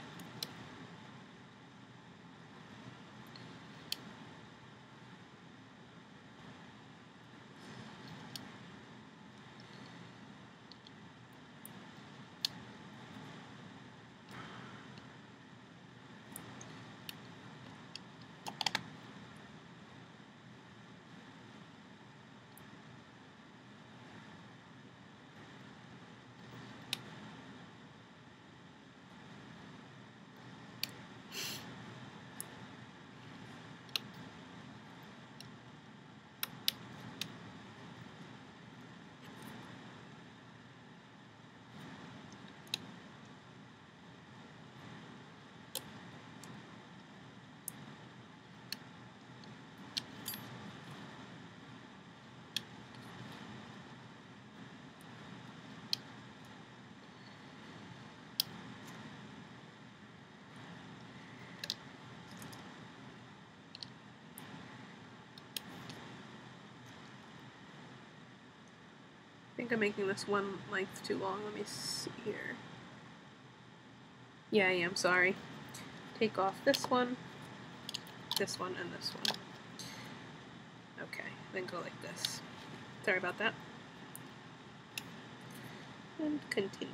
think I'm making this one length too long. Let me see here. Yeah, I am, sorry. Take off this one, and this one. Okay, then go like this. Sorry about that. And continue.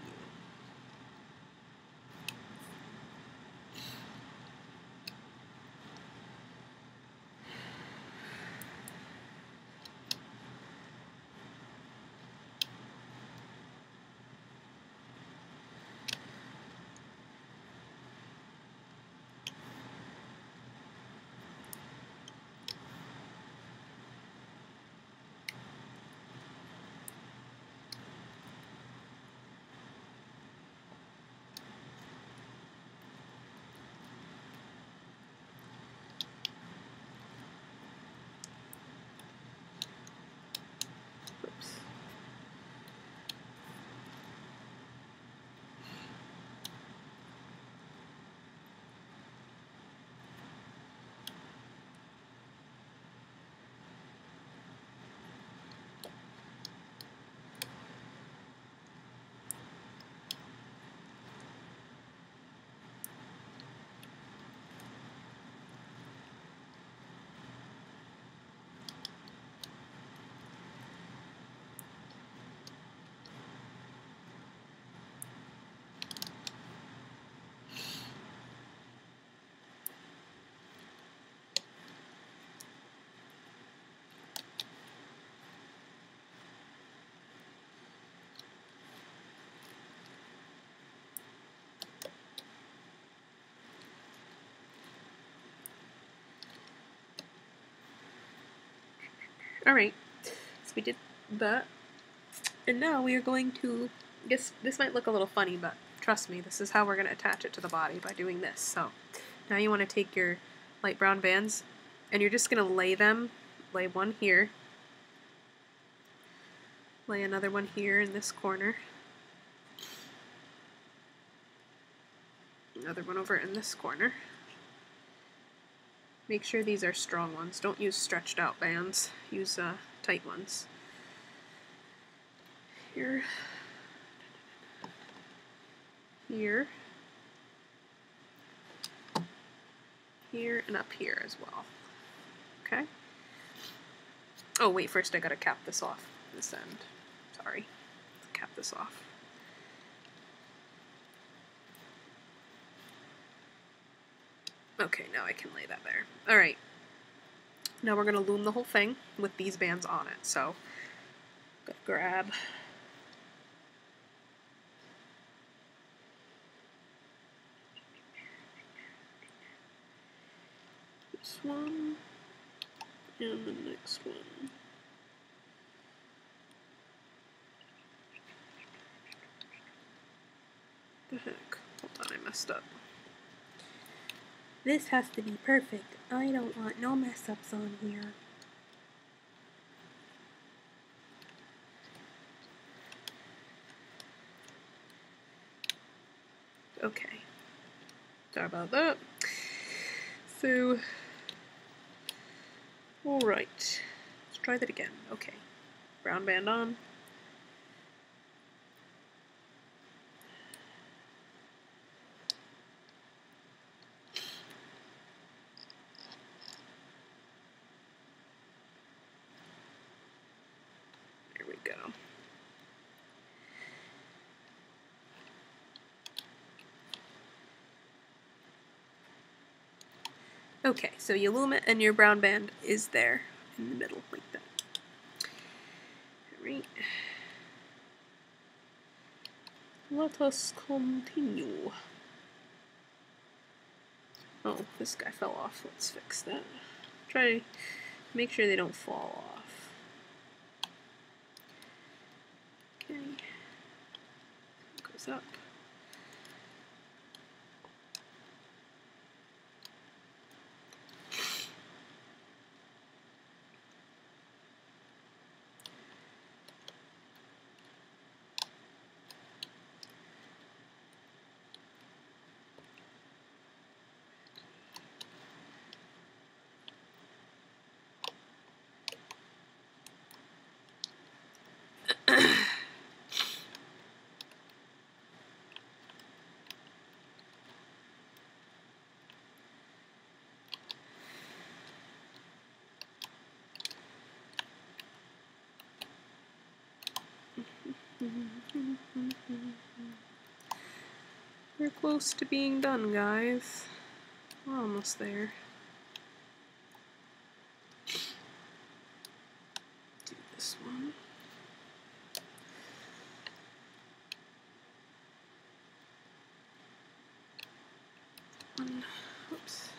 Alright, so we did that, and now we are going to, guess this might look a little funny, but trust me, this is how we're going to attach it to the body, by doing this. So now you want to take your light brown bands, and you're just going to lay one here, lay another one here in this corner, another one over in this corner. Make sure these are strong ones. Don't use stretched out bands. Use tight ones. Here. Here. Here and up here as well. Okay? Oh wait, first I gotta cap this off this end. Sorry. Let's cap this off. Okay, now I can lay that there. Alright. Now we're going to loom the whole thing with these bands on it. So, I'm going to grab this one and the next one. The heck? Hold on, I messed up. This has to be perfect. I don't want no mess ups on here. Okay. Sorry about that. So, alright. Let's try that again. Okay. Brown band on. Go. Okay, so you loom it and your brown band is there in the middle like that. Alright. Let us continue. Oh, this guy fell off. Let's fix that. Try to make sure they don't fall off. Okay. Goes up. We're close to being done, guys. We're almost there. Do this one. Oops.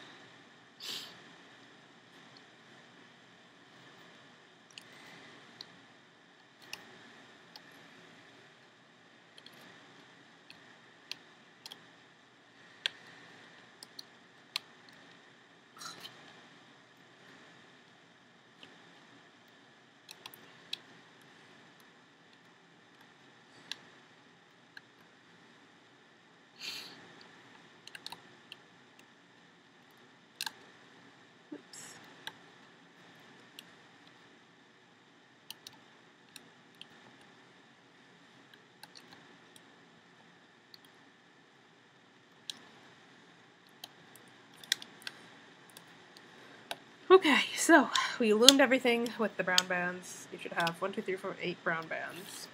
Okay, so we loomed everything with the brown bands. You should have 1, 2, 3, 4, 8 brown bands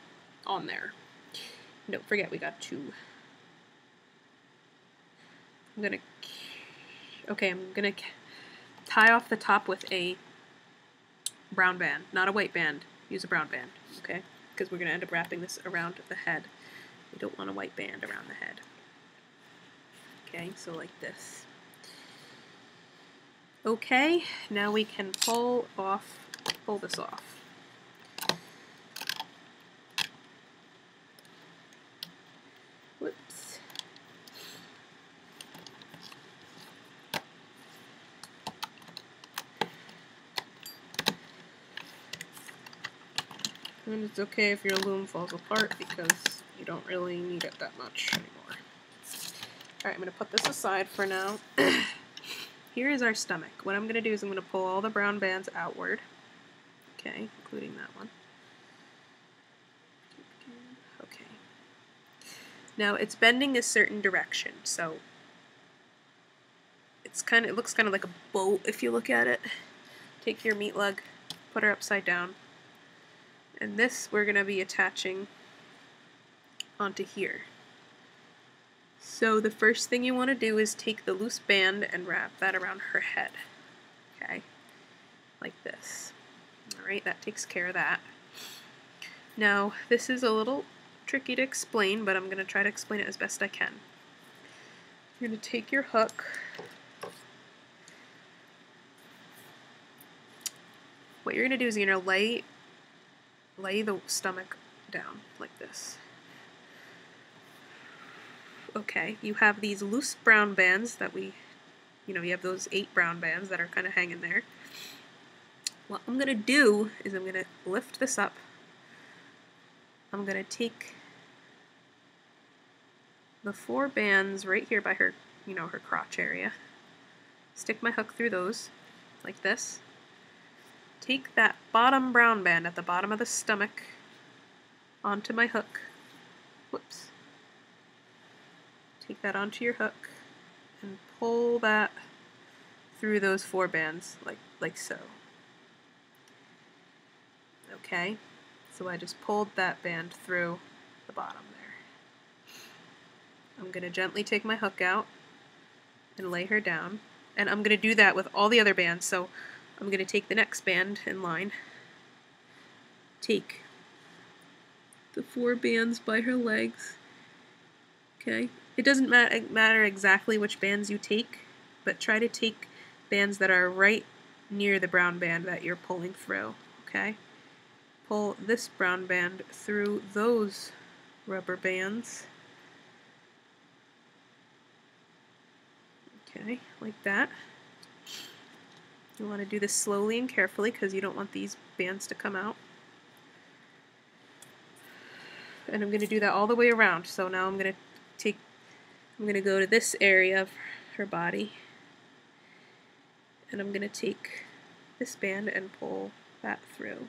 on there. Don't forget we got 2. I'm gonna tie off the top with a brown band, not a white band. Use a brown band, okay? Because we're gonna end up wrapping this around the head. We don't want a white band around the head. Okay, so like this. Okay, now we can pull this off. Whoops. And it's okay if your loom falls apart because you don't really need it that much anymore. Alright, I'm going to put this aside for now. Here is our stomach. What I'm going to do is I'm going to pull all the brown bands outward. Okay, including that one. Okay. Now it's bending a certain direction, so it looks kind of like a boat if you look at it. Take your Meatlug, put her upside down, and this we're going to be attaching onto here. So the first thing you want to do is take the loose band and wrap that around her head. Okay, like this. Alright, that takes care of that. Now, this is a little tricky to explain, but I'm going to try to explain it as best I can. You're going to take your hook, what you're going to do is you're going to lay the stomach down like this. Okay, you have these loose brown bands that you have those 8 brown bands that are kind of hanging there. What I'm going to do is I'm going to lift this up. I'm going to take the 4 bands right here by her, her crotch area. Stick my hook through those, like this. Take that bottom brown band at the bottom of the stomach onto my hook. Whoops. Take that onto your hook and pull that through those 4 bands, like so. Okay, so I just pulled that band through the bottom there. I'm going to gently take my hook out and lay her down, and I'm going to do that with all the other bands, so I'm going to take the next band in line, take the 4 bands by her legs, okay? It doesn't matter exactly which bands you take, but try to take bands that are right near the brown band that you're pulling through, okay? Pull this brown band through those rubber bands. Okay, like that. You want to do this slowly and carefully because you don't want these bands to come out. And I'm going to do that all the way around. So now I'm going to go to this area of her body, and I'm going to take this band and pull that through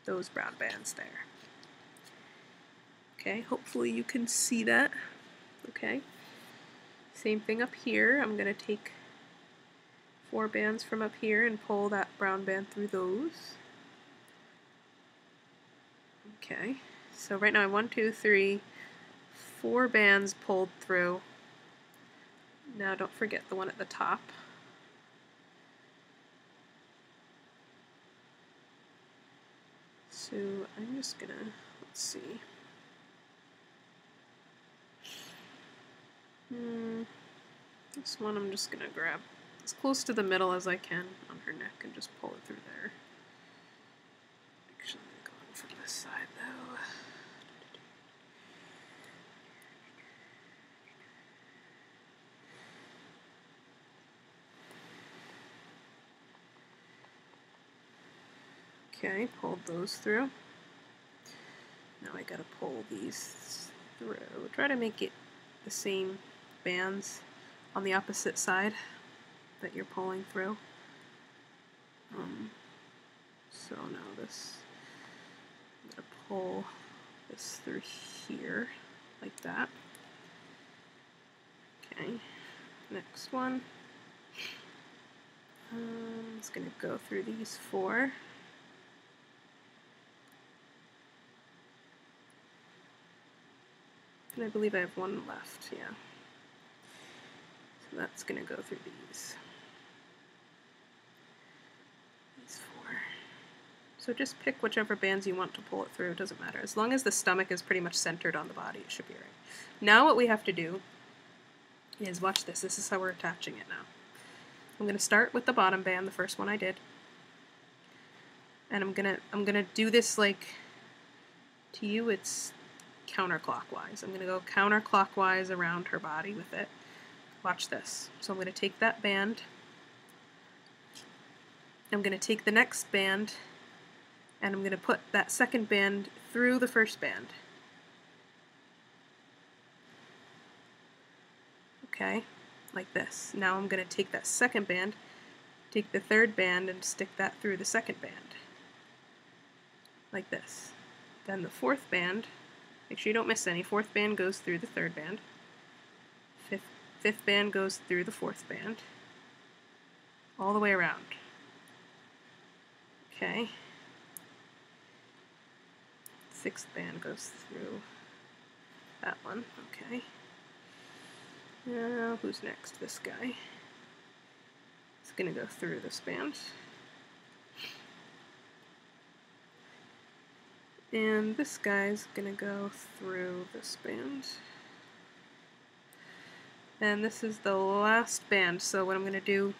those brown bands there. Okay, hopefully you can see that. Okay, same thing up here. I'm going to take 4 bands from up here and pull that brown band through those. Okay, So right now I have 1, 2, 3, 4 bands pulled through. Now don't forget the one at the top. So I'm just gonna, let's see. This one I'm just gonna grab as close to the middle as I can on her neck and just pull it through there. Actually, going from this side though. Okay, pulled those through. Now I gotta pull these through. Try to make it the same bands on the opposite side that you're pulling through. So now this, I'm gonna pull this through here, like that. Okay, next one. I'm just gonna go through these 4. And I believe I have one left, yeah. So that's gonna go through these. These 4. So just pick whichever bands you want to pull it through, it doesn't matter. As long as the stomach is pretty much centered on the body, it should be right. Now what we have to do is, watch this, this is how we're attaching it now. I'm gonna start with the bottom band, the first one I did. And I'm gonna do this like, to you it's counterclockwise. I'm gonna go counterclockwise around her body with it. Watch this. So I'm gonna take that band, I'm gonna take the next band, and I'm gonna put that second band through the first band. Okay, like this. Now I'm gonna take that second band, take the third band, and stick that through the second band. Like this. Then the fourth band, make sure you don't miss any, fourth band goes through the third band. Fifth band goes through the fourth band. All the way around. Okay. Sixth band goes through that one. Okay. Now, who's next? This guy. It's gonna go through this band. And this guy's gonna go through this band. And this is the last band, so what I'm gonna do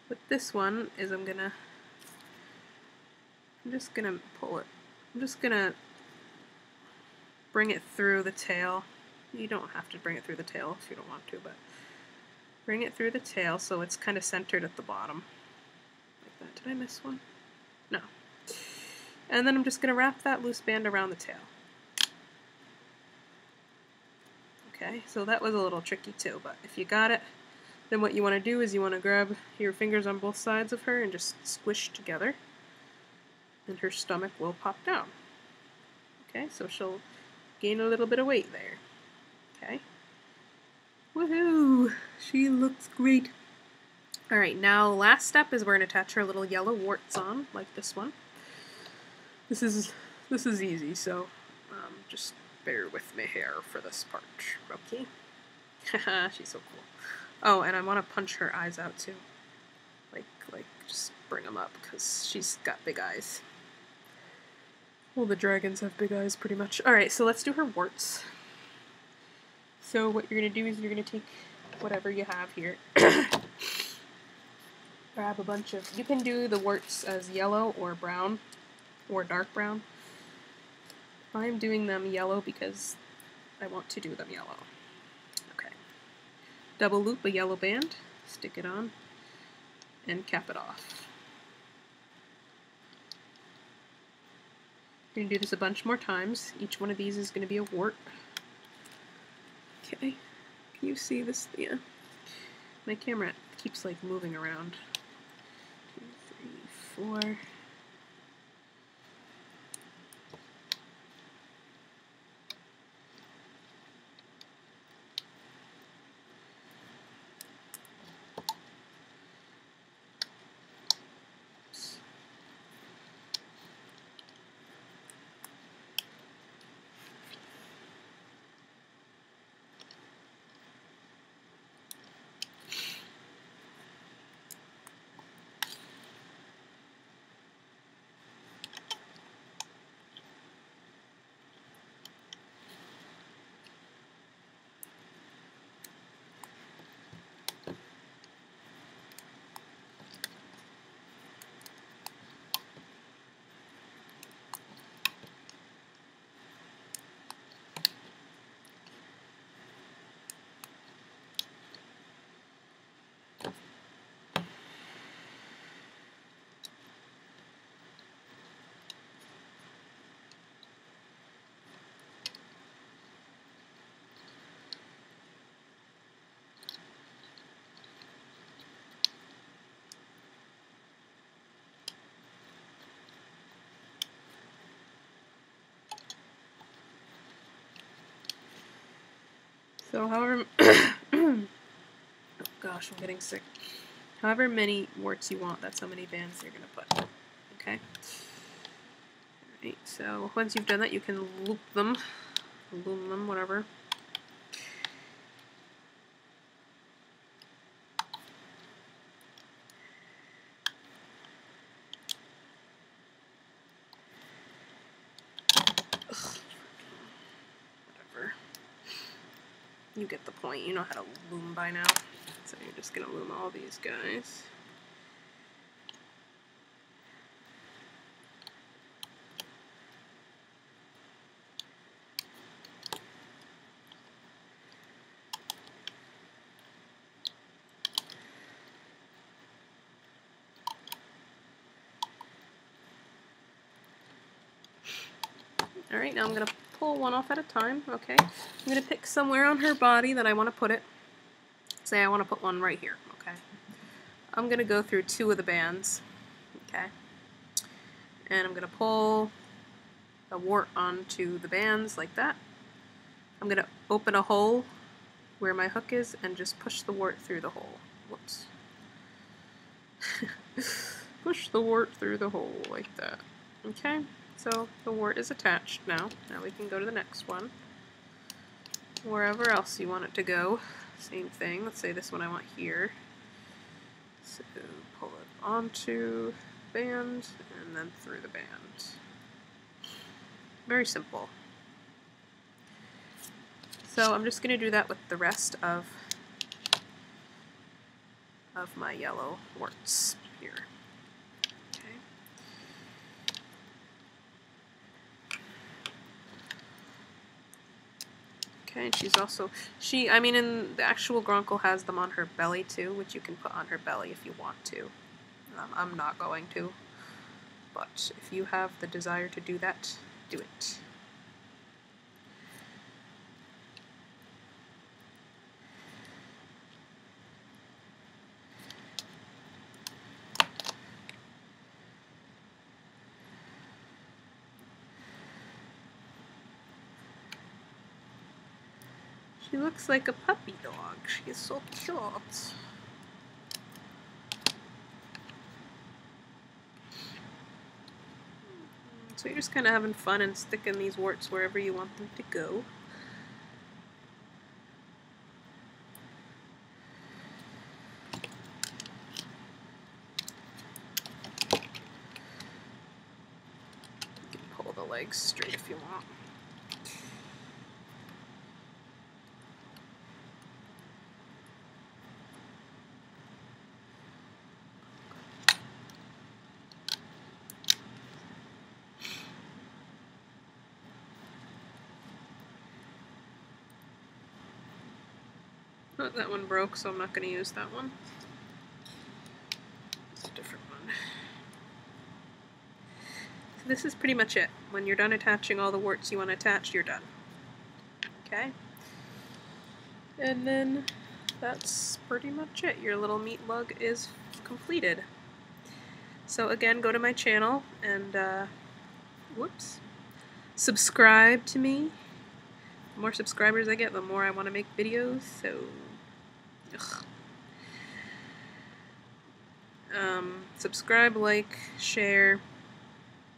with this one is I'm just gonna pull it. I'm just gonna bring it through the tail. You don't have to bring it through the tail if you don't want to, but bring it through the tail so it's kind of centered at the bottom. Like that. Did I miss one? No. And then I'm just gonna wrap that loose band around the tail. Okay, so that was a little tricky too, but if you got it, then what you want to do is you want to grab your fingers on both sides of her and just squish together, and her stomach will pop down. Okay, so she'll gain a little bit of weight there. Okay. Woohoo! She looks great. Alright, now last step is we're going to attach her little yellow warts on, like this one. This is easy, so just bear with me here for this part, okay? Haha, she's so cool. Oh, and I want to punch her eyes out too. Like just bring them up, because she's got big eyes. Well, the dragons have big eyes, pretty much. Alright, so let's do her warts. So what you're going to do is you're going to take whatever you have here. Grab a bunch of... You can do the warts as yellow or brown, or dark brown. I'm doing them yellow because I want to do them yellow. Okay. Double loop a yellow band, stick it on, and cap it off. You're going to do this a bunch more times. Each one of these is going to be a wart. Okay. Can you see this? Yeah. My camera keeps like moving around. 2, 3, 4. So however, oh gosh, I'm getting sick. However many warts you want, that's how many bands you're gonna put. Okay. Alright, so once you've done that, you can loop them, loom them, whatever. You get the point. You know how to loom by now. So you're just going to loom all these guys. Alright, now I'm going to pull one off at a time. Okay. I'm going to pick somewhere on her body that I want to put it. Say I want to put one right here. Okay. I'm going to go through 2 of the bands. Okay. And I'm going to pull a wart onto the bands like that. I'm going to open a hole where my hook is and just push the wart through the hole. Whoops. Push the wart through the hole like that. Okay. So the wart is attached now. Now we can go to the next one. Wherever else you want it to go. Same thing. Let's say this one I want here. So pull it onto the band and then through the band. Very simple. So I'm just going to do that with the rest of my yellow warts here. Okay, and she's also, I mean, in the actual Gronckle has them on her belly too, which you can put on her belly if you want to. I'm not going to, but if you have the desire to do that, do it. She looks like a puppy dog. She is so cute. So you're just kind of having fun and sticking these warts wherever you want them to go. You can pull the legs straight if you want. Oh, that one broke, so I'm not going to use that one. It's a different one. So this is pretty much it. When you're done attaching all the warts you want attached, you're done. Okay? And then that's pretty much it. Your little Meatlug is completed. So again, go to my channel and, whoops, subscribe to me. The more subscribers I get, the more I want to make videos, so subscribe, like, share,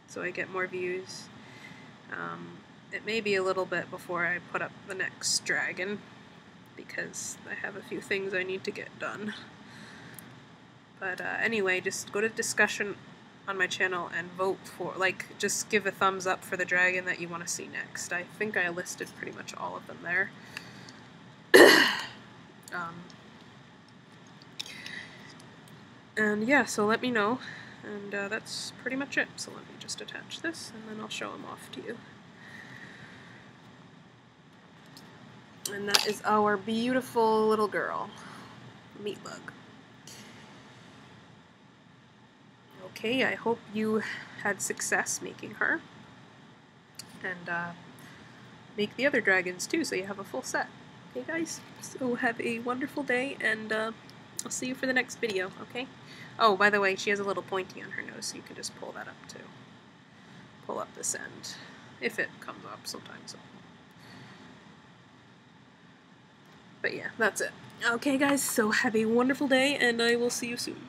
so I get more views. It may be a little bit before I put up the next dragon, because I have a few things I need to get done. But anyway, just go to discussion on my channel and vote for, like, just give a thumbs up for the dragon that you want to see next. I think I listed pretty much all of them there. And yeah, so let me know, and that's pretty much it. So let me just attach this, and then I'll show them off to you. And that is our beautiful little girl, Meatlug. Okay, I hope you had success making her, and make the other dragons too, so you have a full set. Okay guys, so have a wonderful day, and I'll see you for the next video, okay? Oh, by the way, she has a little pointy on her nose, so you can just pull that up too. Pull up this end, if it comes up sometimes. But yeah, that's it. Okay guys, so have a wonderful day, and I will see you soon.